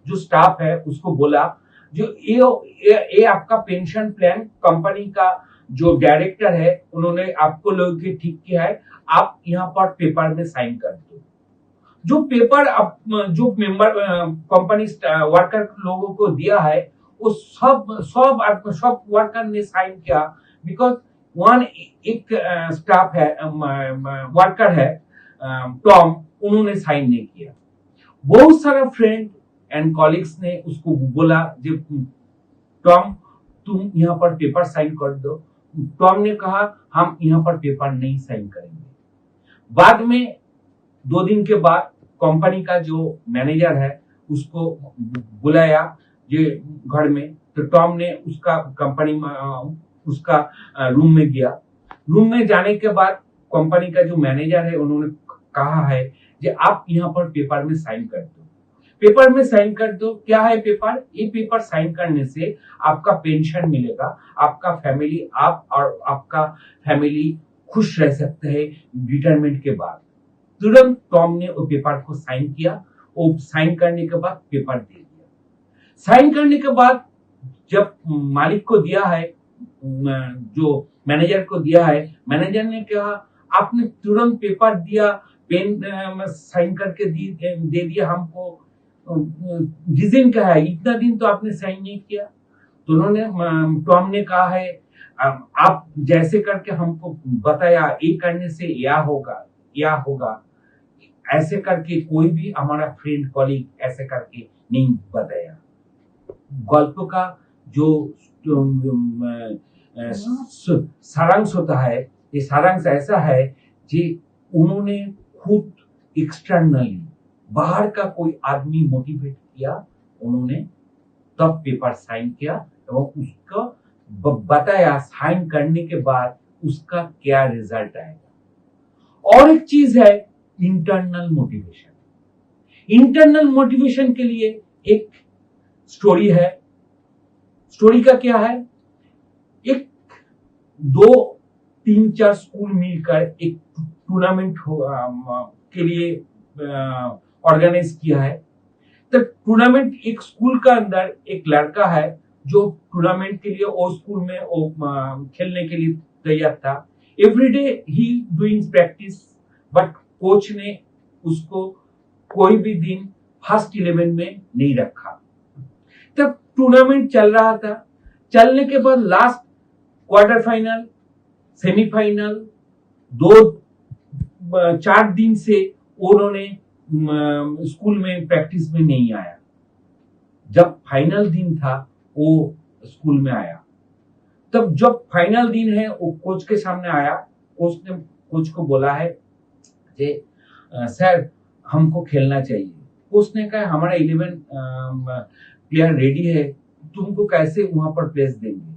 जो स्टाफ है उसको बोला, जो ये आपका पेंशन प्लान कंपनी का जो डायरेक्टर है उन्होंने आपको लोग के ठीक किया है, आप यहाँ पर पेपर में साइन कर दो। जो पेपर जो मेंबर कंपनी वर्कर लोगों को दिया है वो सब वर्कर ने साइन किया, बिकॉज वन एक स्टाफ है वर्कर है टॉम, उन्होंने साइन नहीं किया। बहुत सारा फ्रेंड एंड कॉलीग्स ने उसको बोला जो टॉम तुम यहाँ पर पेपर साइन कर दो। टॉम ने कहा हम यहाँ पर पेपर नहीं साइन करेंगे। बाद में 2 दिन के बाद कंपनी का जो मैनेजर है उसको बुलाया ये घर में, तो टॉम ने उसका कंपनी उसका रूम में गया। रूम में जाने के बाद कंपनी का जो मैनेजर है उन्होंने कहा है कि आप यहाँ पर पेपर में साइन कर दो। पेपर में साइन कर दो, क्या है पेपर? ये पेपर साइन करने से आपका पेंशन मिलेगा, आपका फैमिली आप और आपका फैमिली खुश रह सकते हैं रिटायरमेंट के बाद। तुरंत टॉम ने वो पेपर को साइन किया। वो साइन करने के बाद पेपर दे दिया। साइन करने के बाद जब मालिक को दिया है, जो मैनेजर को दिया है, मैनेजर ने कहा आपने तुरंत पेपर दिया, पेन साइन करके दे दिया हमको, रीजन क्या है? इतना दिन तो आपने साइन नहीं किया। तो उन्होंने टॉम ने कहा है आप जैसे करके हमको बताया ये करने से या होगा, ऐसे करके कोई भी हमारा फ्रेंड कॉलीग ऐसे करके नहीं बताया। गल्प का जो सारांश होता है, ये सारांश ऐसा है कि उन्होंने खुद एक्सटर्नली बाहर का कोई आदमी मोटिवेट किया, उन्होंने तब पेपर साइन किया और उसको बताया साइन करने के बाद उसका क्या रिजल्ट आएगा। और एक चीज है इंटरनल मोटिवेशन। इंटरनल मोटिवेशन के लिए एक स्टोरी है। स्टोरी का क्या है? एक 2, 3, 4 स्कूल मिलकर एक टूर्नामेंट के लिए ऑर्गेनाइज किया है। तो टूर्नामेंट एक स्कूल का अंदर एक लड़का है जो टूर्नामेंट के लिए वो स्कूल में खेलने के लिए तैयार था। Everyday he doing practice, but coach ने उसको कोई भी दिन फर्स्ट 11 में नहीं रखा। तब टूर्नामेंट चल रहा था। चलने के बाद लास्ट क्वार्टर फाइनल, सेमीफाइनल 2-4 दिन से उन्होंने स्कूल में प्रैक्टिस में नहीं आया। जब फाइनल दिन था वो स्कूल में आया। तब जब फाइनल दिन है वो कोच के सामने आया। कोच ने कोच को बोला है कि सर हमको खेलना चाहिए। कोच ने कहा हमारा 11 प्लेयर रेडी है, तुमको कैसे वहां पर प्लेस देंगे?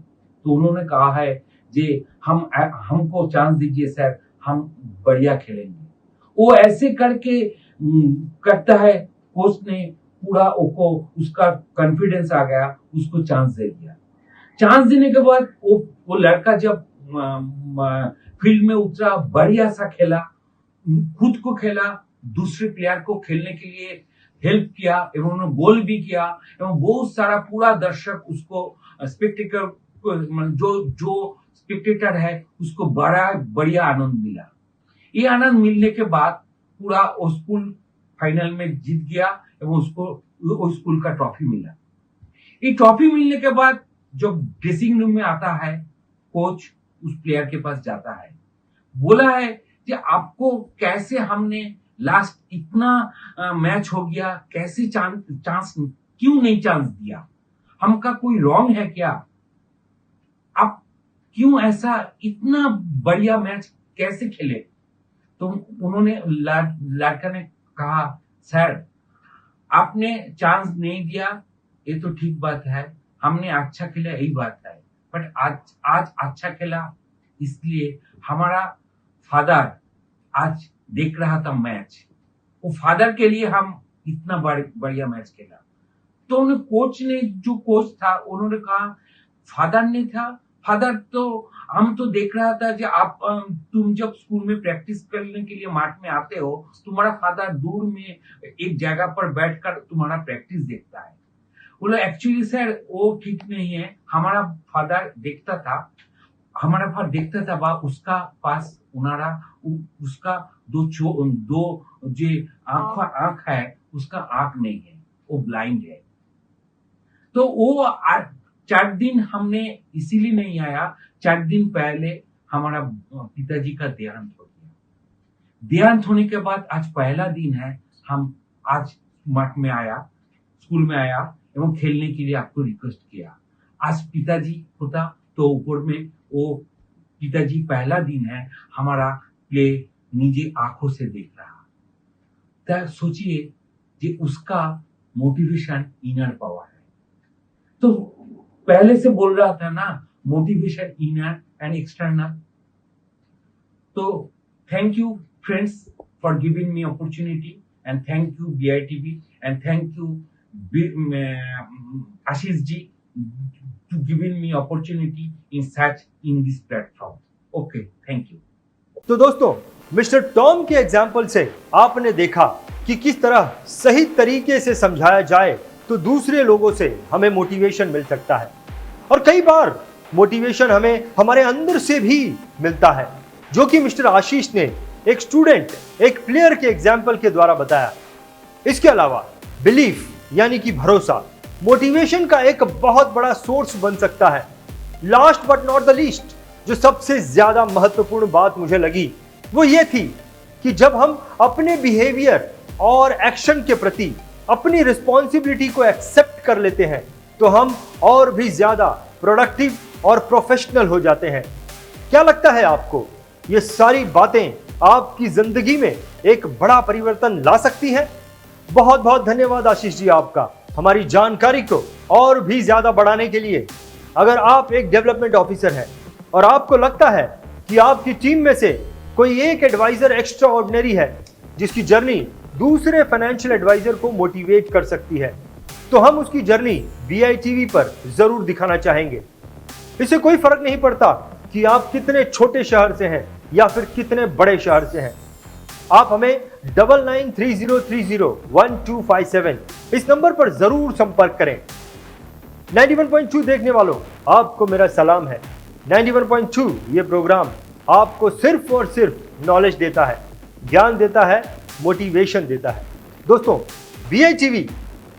तो उन्होंने कहा है कि हमको चांस दीजिए सर, हम बढ़िया खेलेंगे। वो ऐसे करके करता है। कोच ने पूरा उसका कॉन्फिडेंस आ गया, उसको चांस दे दिया। चांस देने के बाद वो लड़का जब फील्ड में उतरा, बढ़िया सा खेला, खुद को खेला, दूसरे प्लेयर को खेलने के लिए हेल्प किया एवं उन्होंने गोल भी किया एवं बहुत सारा पूरा दर्शक उसको स्पेक्टेटर जो स्पेक्टेटर है उसको बड़ा बढ़िया आनंद मिला। ये आनंद मिलने के बाद पूरा वो स्कूल फाइनल में जीत गया एवं उसको स्कूल का ट्रॉफी मिला। ये ट्रॉफी मिलने के बाद जब ड्रेसिंग रूम में आता है, कोच उस प्लेयर के पास जाता है, बोला है कि आपको कैसे हमने लास्ट इतना मैच हो गया, कैसे चांस क्यों नहीं चांस दिया? हमका कोई रॉन्ग है क्या? आप क्यों ऐसा इतना बढ़िया मैच कैसे खेले? तो उन्होंने लड़का ने कहा सर आपने चांस नहीं दिया, ये तो ठीक बात है, हमने अच्छा खेला यही बात है, बट आज अच्छा खेला इसलिए हमारा फादर आज देख रहा था मैच, वो फादर के लिए हम इतना बढ़िया मैच खेला। तो उन्हें कोच ने जो कोच था उन्होंने कहा फादर ने था, फादर तो हम तो देख रहा था कि आप तुम जब स्कूल में प्रैक्टिस करने के लिए माठ में आते हो, तुम्हारा फादर दूर में एक जगह पर बैठकर तुम्हारा प्रैक्टिस देखता है। बोला एक्चुअली सर वो ठीक नहीं है, हमारा फादर देखता था बा उसका पास उनारा उसका दो जो आंख है उसका आंख नहीं है, वो ब्लाइंड है। तो वो 4 दिन हमने इसीलिए नहीं आया। 4 दिन पहले हमारा पिताजी का देहांत हो गया। देहांत होने के बाद आज पहला दिन है, हम आज मठ में आया, स्कूल में आया एवं खेलने के लिए आपको रिक्वेस्ट किया। आज पिताजी होता तो ऊपर में वो पिताजी पहला दिन है हमारा प्ले निजी आंखों से देख रहा। तो सोचिए कि उसका मोटिवेशन इनर पावर है। तो पहले से बोल रहा था ना, मोटिवेशन इनर एंड एक्सटर्नल। तो thank you friends for giving me opportunity and thank you BITV and thank you Ashish ji to giving me opportunity in this platform. Okay, thank you. तो दोस्तों, मिस्टर टॉम के एग्जाम्पल से आपने देखा कि किस तरह सही तरीके से समझाया जाए तो दूसरे लोगों से हमें मोटिवेशन मिल सकता है। और कई बार मोटिवेशन हमें हमारे अंदर से भी मिलता है, जो कि मिस्टर आशीष ने एक स्टूडेंट, एक प्लेयर के एग्जाम्पल के द्वारा बताया। इसके अलावा बिलीफ यानी कि भरोसा मोटिवेशन का एक बहुत बड़ा सोर्स बन सकता है। Last but not the least, जो सबसे ज्यादा महत्वपूर्ण बात मुझे लगी वो ये थी कि जब हम अपने बिहेवियर और एक्शन के प्रति अपनी रिस्पॉन्सिबिलिटी को एक्सेप्ट कर लेते हैं तो हम और भी ज्यादा प्रोडक्टिव और प्रोफेशनल हो जाते हैं। क्या लगता है आपको ये सारी बातें आपकी जिंदगी में एक बड़ा परिवर्तन ला सकती हैं? बहुत बहुत धन्यवाद आशीष जी आपका हमारी जानकारी को और भी ज्यादा बढ़ाने के लिए। अगर आप एक डेवलपमेंट ऑफिसर हैं और आपको लगता है कि आपकी टीम में से कोई एक एडवाइजर एक्स्ट्रा ऑर्डिनरी है जिसकी जर्नी दूसरे फाइनेंशियल एडवाइजर को मोटिवेट कर सकती है, तो हम उसकी जर्नी BITV पर जरूर दिखाना चाहेंगे। इससे कोई फर्क नहीं पड़ता कि आप कितने छोटे शहर से हैं या फिर कितने बड़े शहर से हैं। आप हमें 9930301257 इस नंबर पर जरूर संपर्क करें। 91.2 देखने वालों, आपको मेरा सलाम है। 91.2 ये प्रोग्राम आपको सिर्फ और सिर्फ नॉलेज देता है, ज्ञान देता है, मोटिवेशन देता है। दोस्तों, BITV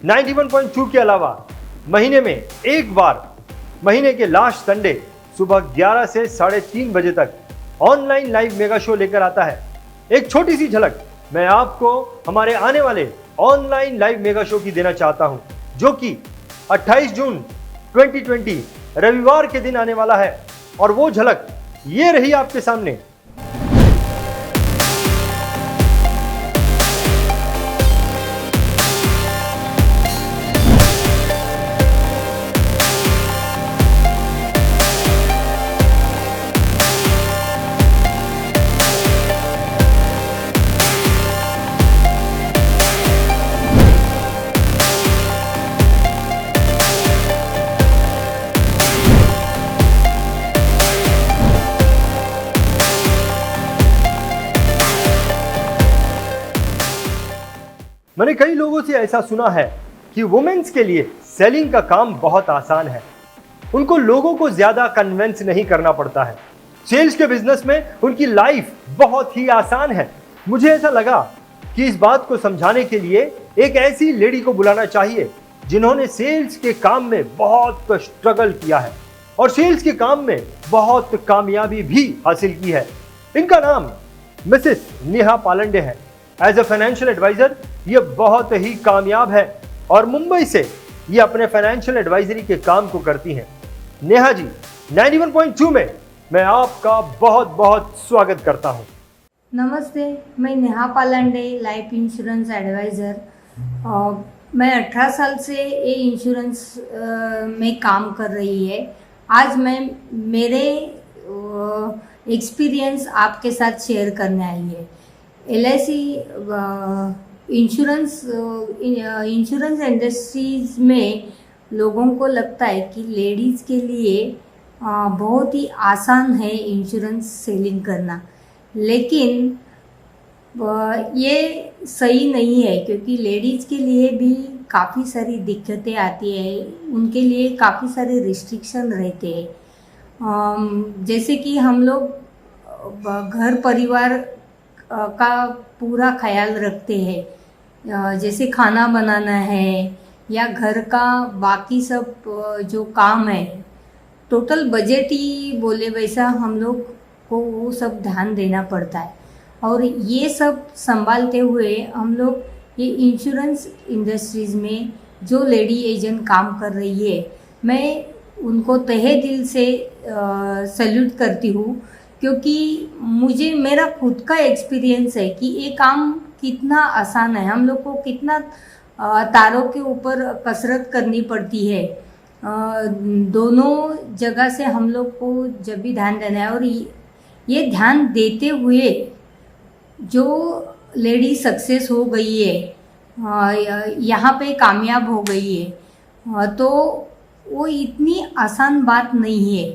91.2 के अलावा महीने में एक बार, महीने के लास्ट संडे सुबह 11 से 3:30 बजे तक ऑनलाइन लाइव मेगा शो लेकर आता है। एक छोटी सी झलक मैं आपको हमारे आने वाले ऑनलाइन लाइव मेगा शो की देना चाहता हूं, जो कि 28 जून 2020 रविवार के दिन आने वाला है। और वो झलक ये रही आपके सामने। मैंने कई लोगों से ऐसा सुना है कि वुमेन्स के लिए सेलिंग का काम बहुत आसान है, उनको लोगों को ज्यादा कन्विंस नहीं करना पड़ता है। सेल्स के बिजनेस में उनकी लाइफ बहुत ही आसान है। मुझे ऐसा लगा कि इस बात को समझाने के लिए एक ऐसी लेडी को बुलाना चाहिए जिन्होंने सेल्स के काम में बहुत स्ट्रगल किया है और सेल्स के काम में बहुत कामयाबी भी हासिल की है। इनका नाम मिसेस नेहा पालंडे है। एज अ फाइनेंशियल एडवाइजर ये बहुत ही कामयाब है और मुंबई से ये अपने फाइनेंशियल एडवाइजरी के काम को करती हैं। नेहा जी, 91.2 में मैं आपका बहुत बहुत स्वागत करता हूं। नमस्ते, मैं नेहा पालंडे, लाइफ इंश्योरेंस एडवाइज़र। मैं 18 साल से ये इंश्योरेंस में काम कर रही है। आज मैं मेरे एक्सपीरियंस आपके साथ शेयर करने आई है। LIC इंश्योरेंस इंडस्ट्रीज में लोगों को लगता है कि लेडीज़ के लिए बहुत ही आसान है इंश्योरेंस सेलिंग करना, लेकिन ये सही नहीं है क्योंकि लेडीज़ के लिए भी काफ़ी सारी दिक्कतें आती है, उनके लिए काफ़ी सारे रिस्ट्रिक्शन रहते हैं। जैसे कि हम लोग घर परिवार का पूरा ख्याल रखते हैं, जैसे खाना बनाना है या घर का बाकी सब जो काम है, टोटल बजट ही बोले वैसा हम लोग को वो सब ध्यान देना पड़ता है। और ये सब संभालते हुए हम लोग ये इंश्योरेंस इंडस्ट्रीज़ में जो लेडी एजेंट काम कर रही है, मैं उनको तहे दिल से सैल्यूट करती हूँ, क्योंकि मुझे मेरा खुद का एक्सपीरियंस है कि ये काम कितना आसान है। हम लोग को कितना तारों के ऊपर कसरत करनी पड़ती है, दोनों जगह से हम लोग को जब भी ध्यान देना है। और ये ध्यान देते हुए जो लेडी सक्सेस हो गई है, यहाँ पे कामयाब हो गई है, तो वो इतनी आसान बात नहीं है,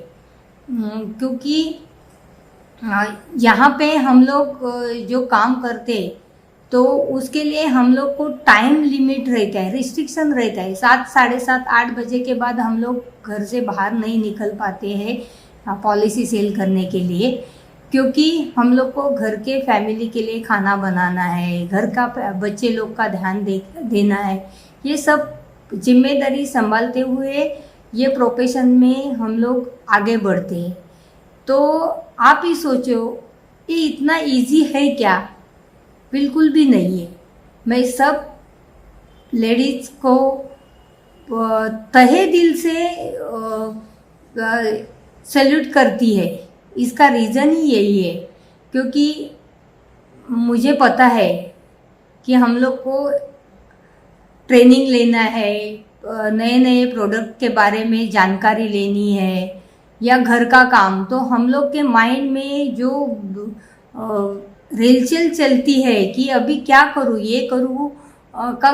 क्योंकि यहाँ पे हम लोग जो काम करते तो उसके लिए हम लोग को टाइम लिमिट रहता है, रिस्ट्रिक्शन रहता है। 7, साढ़े 7, 8 बजे के बाद हम लोग घर से बाहर नहीं निकल पाते हैं पॉलिसी सेल करने के लिए, क्योंकि हम लोग को घर के फैमिली के लिए खाना बनाना है, घर का बच्चे लोग का ध्यान देना है। ये सब जिम्मेदारी संभालते हुए ये प्रोफेशन में हम लोग आगे बढ़ते हैं। तो आप ही सोचो, ये इतना इजी है क्या? बिल्कुल भी नहीं है। मैं सब लेडीज़ को तहे दिल से सैल्यूट करती है। इसका रीज़न ही यही है, क्योंकि मुझे पता है कि हम लोग को ट्रेनिंग लेना है, नए नए प्रोडक्ट के बारे में जानकारी लेनी है, या घर का काम, तो हम लोग के माइंड में जो रेलचल चलती है कि अभी क्या करूँ, ये करूँ का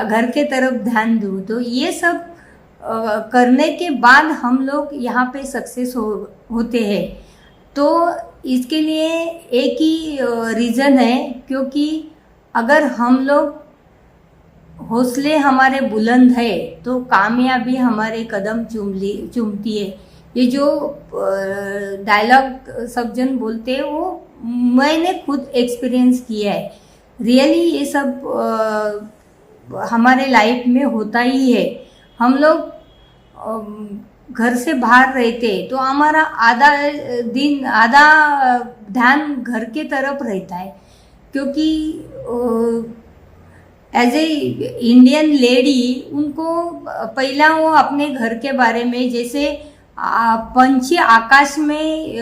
घर के तरफ ध्यान दूँ, तो ये सब करने के बाद हम लोग यहाँ पे सक्सेस होते हैं। तो इसके लिए एक ही रीज़न है, क्योंकि अगर हम लोग हौसले हमारे बुलंद है तो कामयाबी हमारे कदम चूमती है। ये जो डायलॉग सब जन बोलते हैं, वो मैंने खुद एक्सपीरियंस किया है। रियली ये सब हमारे लाइफ में होता ही है। हम लोग घर से बाहर रहते तो हमारा आधा ध्यान घर के तरफ रहता है, क्योंकि एज ए इंडियन लेडी उनको पहला वो अपने घर के बारे में, जैसे पंछी आकाश में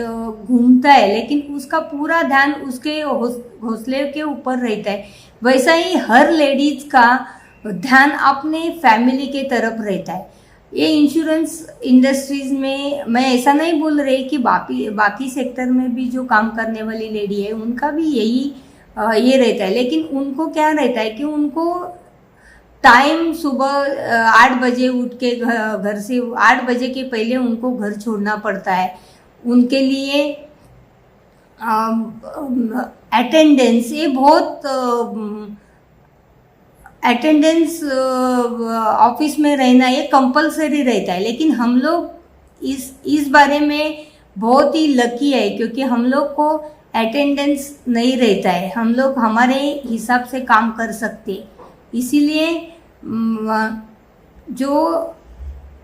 घूमता है लेकिन उसका पूरा ध्यान उसके घोंसले के ऊपर रहता है, वैसा ही हर लेडीज का ध्यान अपने फैमिली के तरफ रहता है। ये इंश्योरेंस इंडस्ट्रीज में मैं ऐसा नहीं बोल रही कि बाकी सेक्टर में भी जो काम करने वाली लेडी है उनका भी यही ये रहता है, लेकिन उनको क्या रहता है कि उनको टाइम सुबह 8 बजे उठ के घर से 8 बजे के पहले उनको घर छोड़ना पड़ता है। उनके लिए अटेंडेंस, ये बहुत अटेंडेंस ऑफिस में रहना ये कंपलसरी रहता है, लेकिन हम लोग इस बारे में बहुत ही लकी है, क्योंकि हम लोग को अटेंडेंस नहीं रहता है, हम लोग हमारे हिसाब से काम कर सकते। इसीलिए जो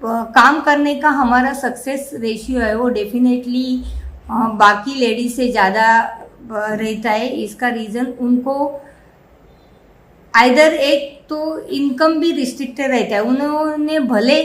काम करने का हमारा सक्सेस रेशियो है वो डेफिनेटली बाकी लेडीज से ज़्यादा रहता है। इसका रीज़न उनको आइदर एक तो इनकम भी रिस्ट्रिक्टेड रहता है, उन्होंने भले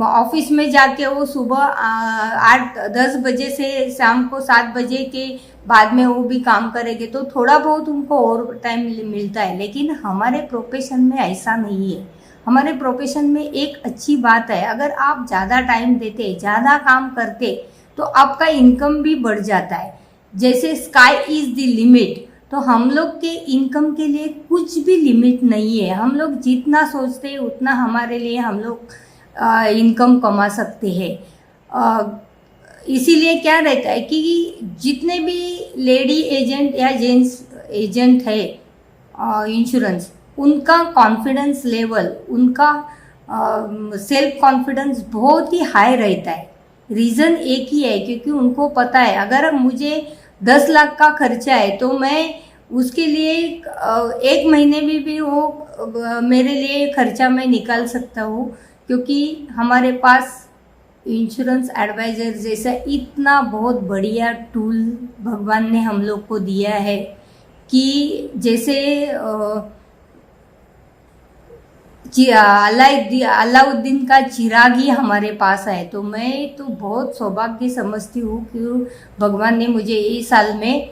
ऑफिस में जाके वो सुबह 8-10 बजे से शाम को 7 बजे के बाद में वो भी काम करेंगे तो थोड़ा बहुत उनको और टाइम मिलता है, लेकिन हमारे प्रोफेशन में ऐसा नहीं है। हमारे प्रोफेशन में एक अच्छी बात है, अगर आप ज़्यादा टाइम देते, ज़्यादा काम करते तो आपका इनकम भी बढ़ जाता है। जैसे स्काई इज़ द लिमिट, तो हम लोग के इनकम के लिए कुछ भी लिमिट नहीं है। हम लोग जितना सोचते हैं उतना हमारे लिए हम लोग इनकम कमा सकते हैं। इसीलिए क्या रहता है कि जितने भी लेडी एजेंट या जेंट्स एजेंट है इंश्योरेंस, उनका कॉन्फिडेंस लेवल, उनका सेल्फ कॉन्फिडेंस बहुत ही हाई रहता है। रीज़न एक ही है, क्योंकि उनको पता है अगर मुझे 10 लाख का खर्चा है तो मैं उसके लिए एक महीने में भी वो मेरे लिए खर्चा मैं निकाल सकता हूँ, क्योंकि हमारे पास इंश्योरेंस एडवाइज़र जैसा इतना बहुत बढ़िया टूल भगवान ने हम लोग को दिया है कि जैसे अलाउद्दीन का चिराग ही हमारे पास है। तो मैं तो बहुत सौभाग्य समझती हूँ कि भगवान ने मुझे इस साल में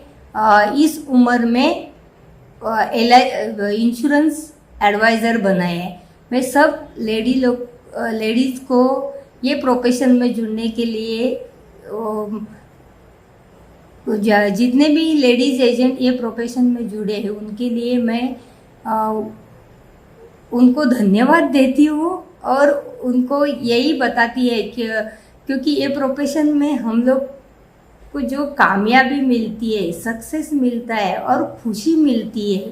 इस उम्र में इंश्योरेंस एडवाइज़र बनाया है। मैं सब लेडीज़ को ये प्रोफेशन में जुड़ने के लिए, जितने भी लेडीज़ एजेंट ये प्रोफेशन में जुड़े हैं उनके लिए मैं उनको धन्यवाद देती हूँ और उनको यही बताती है कि क्योंकि ये प्रोफेशन में हम लोग को जो कामयाबी मिलती है, सक्सेस मिलता है और खुशी मिलती है।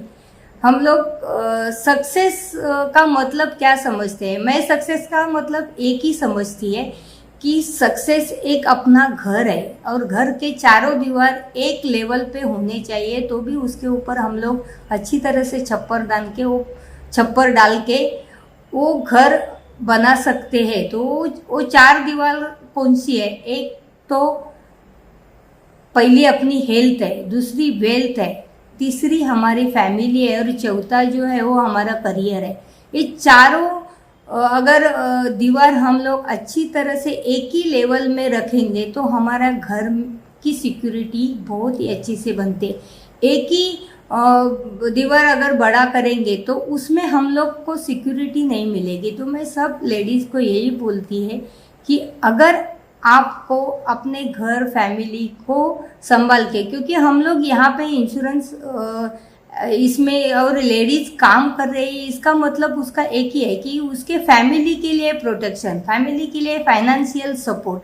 हम लोग सक्सेस का मतलब क्या समझते हैं? मैं सक्सेस का मतलब एक ही समझती है कि सक्सेस एक अपना घर है और घर के चारों दीवार एक लेवल पे होने चाहिए, तो भी उसके ऊपर हम लोग अच्छी तरह से छप्पर डाल के वो घर बना सकते हैं। तो वो चार दीवार कौन सी है? एक तो पहली अपनी हेल्थ है, दूसरी वेल्थ है, तीसरी हमारी फैमिली है और चौथा जो है वो हमारा करियर है। ये चारों अगर दीवार हम लोग अच्छी तरह से एक ही लेवल में रखेंगे तो हमारा घर की सिक्योरिटी बहुत ही अच्छी से बनते। एक ही दीवार अगर बड़ा करेंगे तो उसमें हम लोग को सिक्योरिटी नहीं मिलेगी। तो मैं सब लेडीज़ को यही बोलती है कि अगर आपको अपने घर फैमिली को संभाल के, क्योंकि हम लोग यहाँ पे इंश्योरेंस इसमें और लेडीज़ काम कर रही है, इसका मतलब उसका एक ही है कि उसके फैमिली के लिए प्रोटेक्शन, फैमिली के लिए फाइनेंशियल सपोर्ट,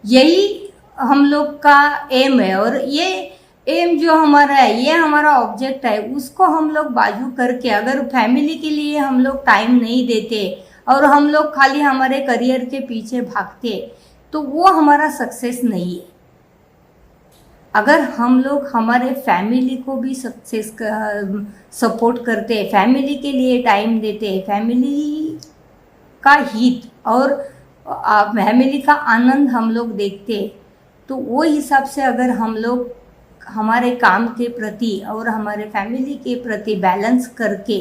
यही हम लोग का एम है। और ये एम जो हमारा है, ये हमारा ऑब्जेक्ट है, उसको हम लोग बाजू करके अगर फैमिली के लिए हम लोग टाइम नहीं देते और हम लोग खाली हमारे करियर के पीछे भागते तो वो हमारा सक्सेस नहीं है। अगर हम लोग हमारे फैमिली को भी सक्सेस का सपोर्ट करते हैं, फैमिली के लिए टाइम देते हैं, फैमिली का हित और फैमिली का आनंद हम लोग देखते हैं, तो वो हिसाब से अगर हम लोग हमारे काम के प्रति और हमारे फैमिली के प्रति बैलेंस करके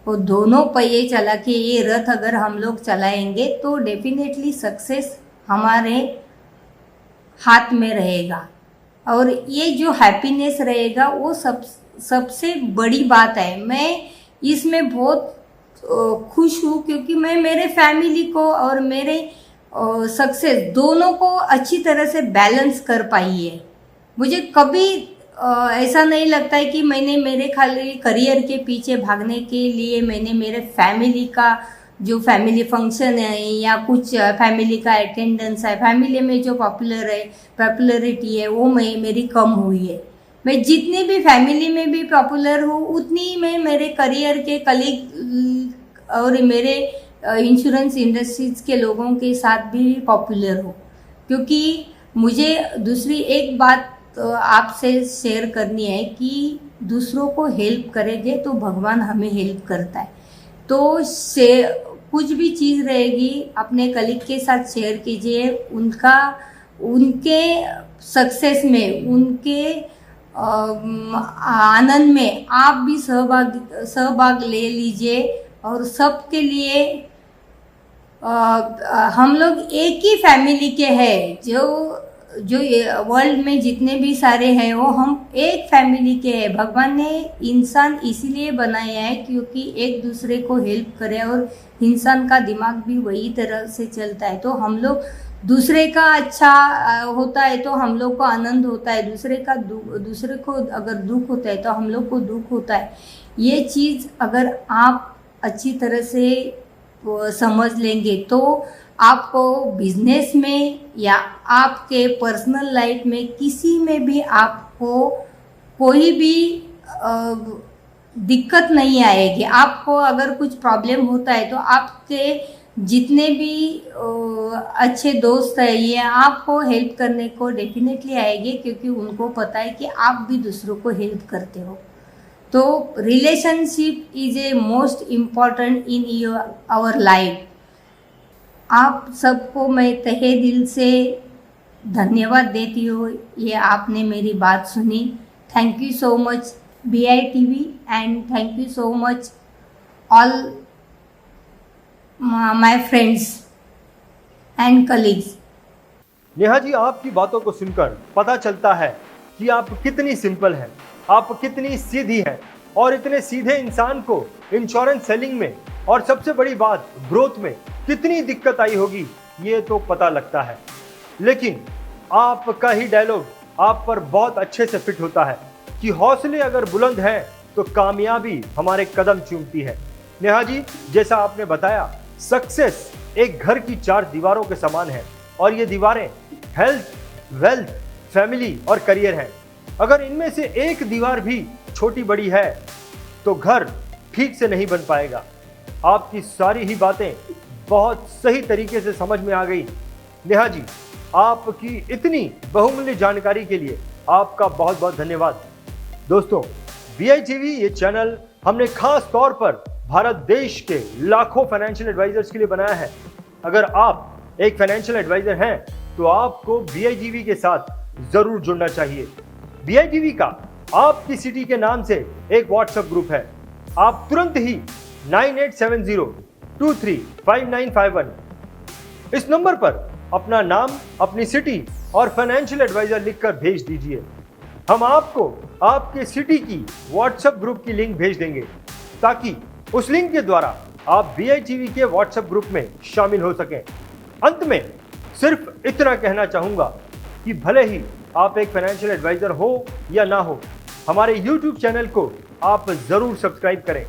वो दोनों पहिए चला के ये रथ अगर हम लोग चलाएंगे तो डेफिनेटली सक्सेस हमारे हाथ में रहेगा। और ये जो हैप्पीनेस रहेगा वो सबसे बड़ी बात है। मैं इसमें बहुत खुश हूँ क्योंकि मैं मेरे फैमिली को और मेरे सक्सेस दोनों को अच्छी तरह से बैलेंस कर पाई है। मुझे कभी ऐसा नहीं लगता है कि मैंने मेरे खाली करियर के पीछे भागने के लिए मैंने मेरे फैमिली का जो फैमिली फंक्शन है या कुछ फैमिली का अटेंडेंस है, फैमिली में जो पॉपुलरिटी है वो मेरी कम हुई है। मैं जितनी भी फैमिली में भी पॉपुलर हूँ उतनी मैं मेरे करियर के कलीग और मेरे इंश्योरेंस इंडस्ट्रीज के लोगों के साथ भी पॉपुलर हूँ। क्योंकि मुझे दूसरी एक बात आपसे शेयर करनी है कि दूसरों को हेल्प करेंगे तो भगवान हमें हेल्प करता है। तो कुछ भी चीज़ रहेगी अपने कलीग के साथ शेयर कीजिए, उनके सक्सेस में, उनके आनंद में आप भी सहभाग ले लीजिए। और सबके लिए हम लोग एक ही फैमिली के हैं, जो वर्ल्ड में जितने भी सारे हैं वो हम एक फैमिली के हैं। भगवान ने इंसान इसीलिए बनाया है क्योंकि एक दूसरे को हेल्प करे और इंसान का दिमाग भी वही तरह से चलता है। तो हम लोग दूसरे का अच्छा होता है तो हम लोग को आनंद होता है, दूसरे को अगर दुख होता है तो हम लोग को दुख होता है। ये चीज़ अगर आप अच्छी तरह से समझ लेंगे तो आपको बिजनेस में या आपके पर्सनल लाइफ में किसी में भी आपको कोई भी दिक्कत नहीं आएगी। आपको अगर कुछ प्रॉब्लम होता है तो आपके जितने भी अच्छे दोस्त हैं ये आपको हेल्प करने को डेफिनेटली आएंगे, क्योंकि उनको पता है कि आप भी दूसरों को हेल्प करते हो। तो relationship is a most important in our life. आप सबको मैं तहे दिल से धन्यवाद देती हूँ, ये आपने मेरी बात सुनी। Thank you so much BITV and thank you so much all my friends and colleagues. Neha ji, आपकी बातों को सुनकर पता चलता है कि आप कितनी सिंपल हैं, आप कितनी सीधी हैं और इतने सीधे इंसान को इंश्योरेंस सेलिंग में और सबसे बड़ी बात ग्रोथ में कितनी दिक्कत आई होगी ये तो पता लगता है। लेकिन आपका ही डायलॉग आप पर बहुत अच्छे से फिट होता है कि हौसले अगर बुलंद हैं तो कामयाबी हमारे कदम चूमती है। नेहा जी, जैसा आपने बताया, सक्सेस एक घर की 4 दीवारों के समान है और ये दीवारें हेल्थ, वेल्थ, फैमिली और करियर हैं। अगर इनमें से एक दीवार भी छोटी बड़ी है तो घर ठीक से नहीं बन पाएगा। आपकी सारी ही बातें बहुत सही तरीके से समझ में आ गई। नेहा जी, आपकी इतनी बहुमूल्य जानकारी के लिए आपका बहुत बहुत धन्यवाद। दोस्तों, BITV ये चैनल हमने खास तौर पर भारत देश के लाखों फाइनेंशियल एडवाइजर्स के लिए बनाया है। अगर आप एक फाइनेंशियल एडवाइजर हैं तो आपको BITV के साथ जरूर जुड़ना चाहिए। BITV का आपकी सिटी के नाम से एक व्हाट्सएप ग्रुप है। आप तुरंत ही 9870235951 इस नंबर पर अपना नाम, अपनी सिटी और फाइनेंशियल एडवाइजर लिखकर भेज दीजिए। हम आपको आपके सिटी की व्हाट्सएप ग्रुप की लिंक भेज देंगे ताकि उस लिंक के द्वारा आप BITV के व्हाट्सएप ग्रुप में शामिल हो सकें। अंत में सिर्फ इतना कहना चाहूंगा कि भले ही आप एक फाइनेंशियल एडवाइजर हो या ना हो, हमारे YouTube चैनल को आप जरूर सब्सक्राइब करें।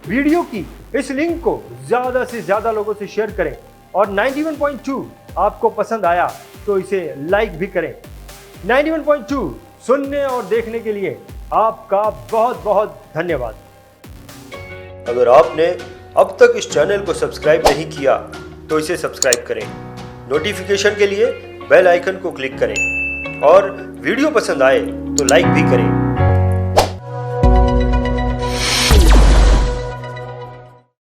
वीडियो की इस लिंक को ज्यादा से ज्यादा लोगों से शेयर करें और 91.2 आपको पसंद आया तो इसे लाइक भी करें। 91.2 सुनने और देखने के लिए आपका बहुत बहुत धन्यवाद। अगर आपने अब तक इस चैनल को सब्सक्राइब नहीं किया तो इसे सब्सक्राइब करें। नोटिफिकेशन के लिए बेल आइकन को क्लिक करें और वीडियो पसंद आए तो लाइक भी करें।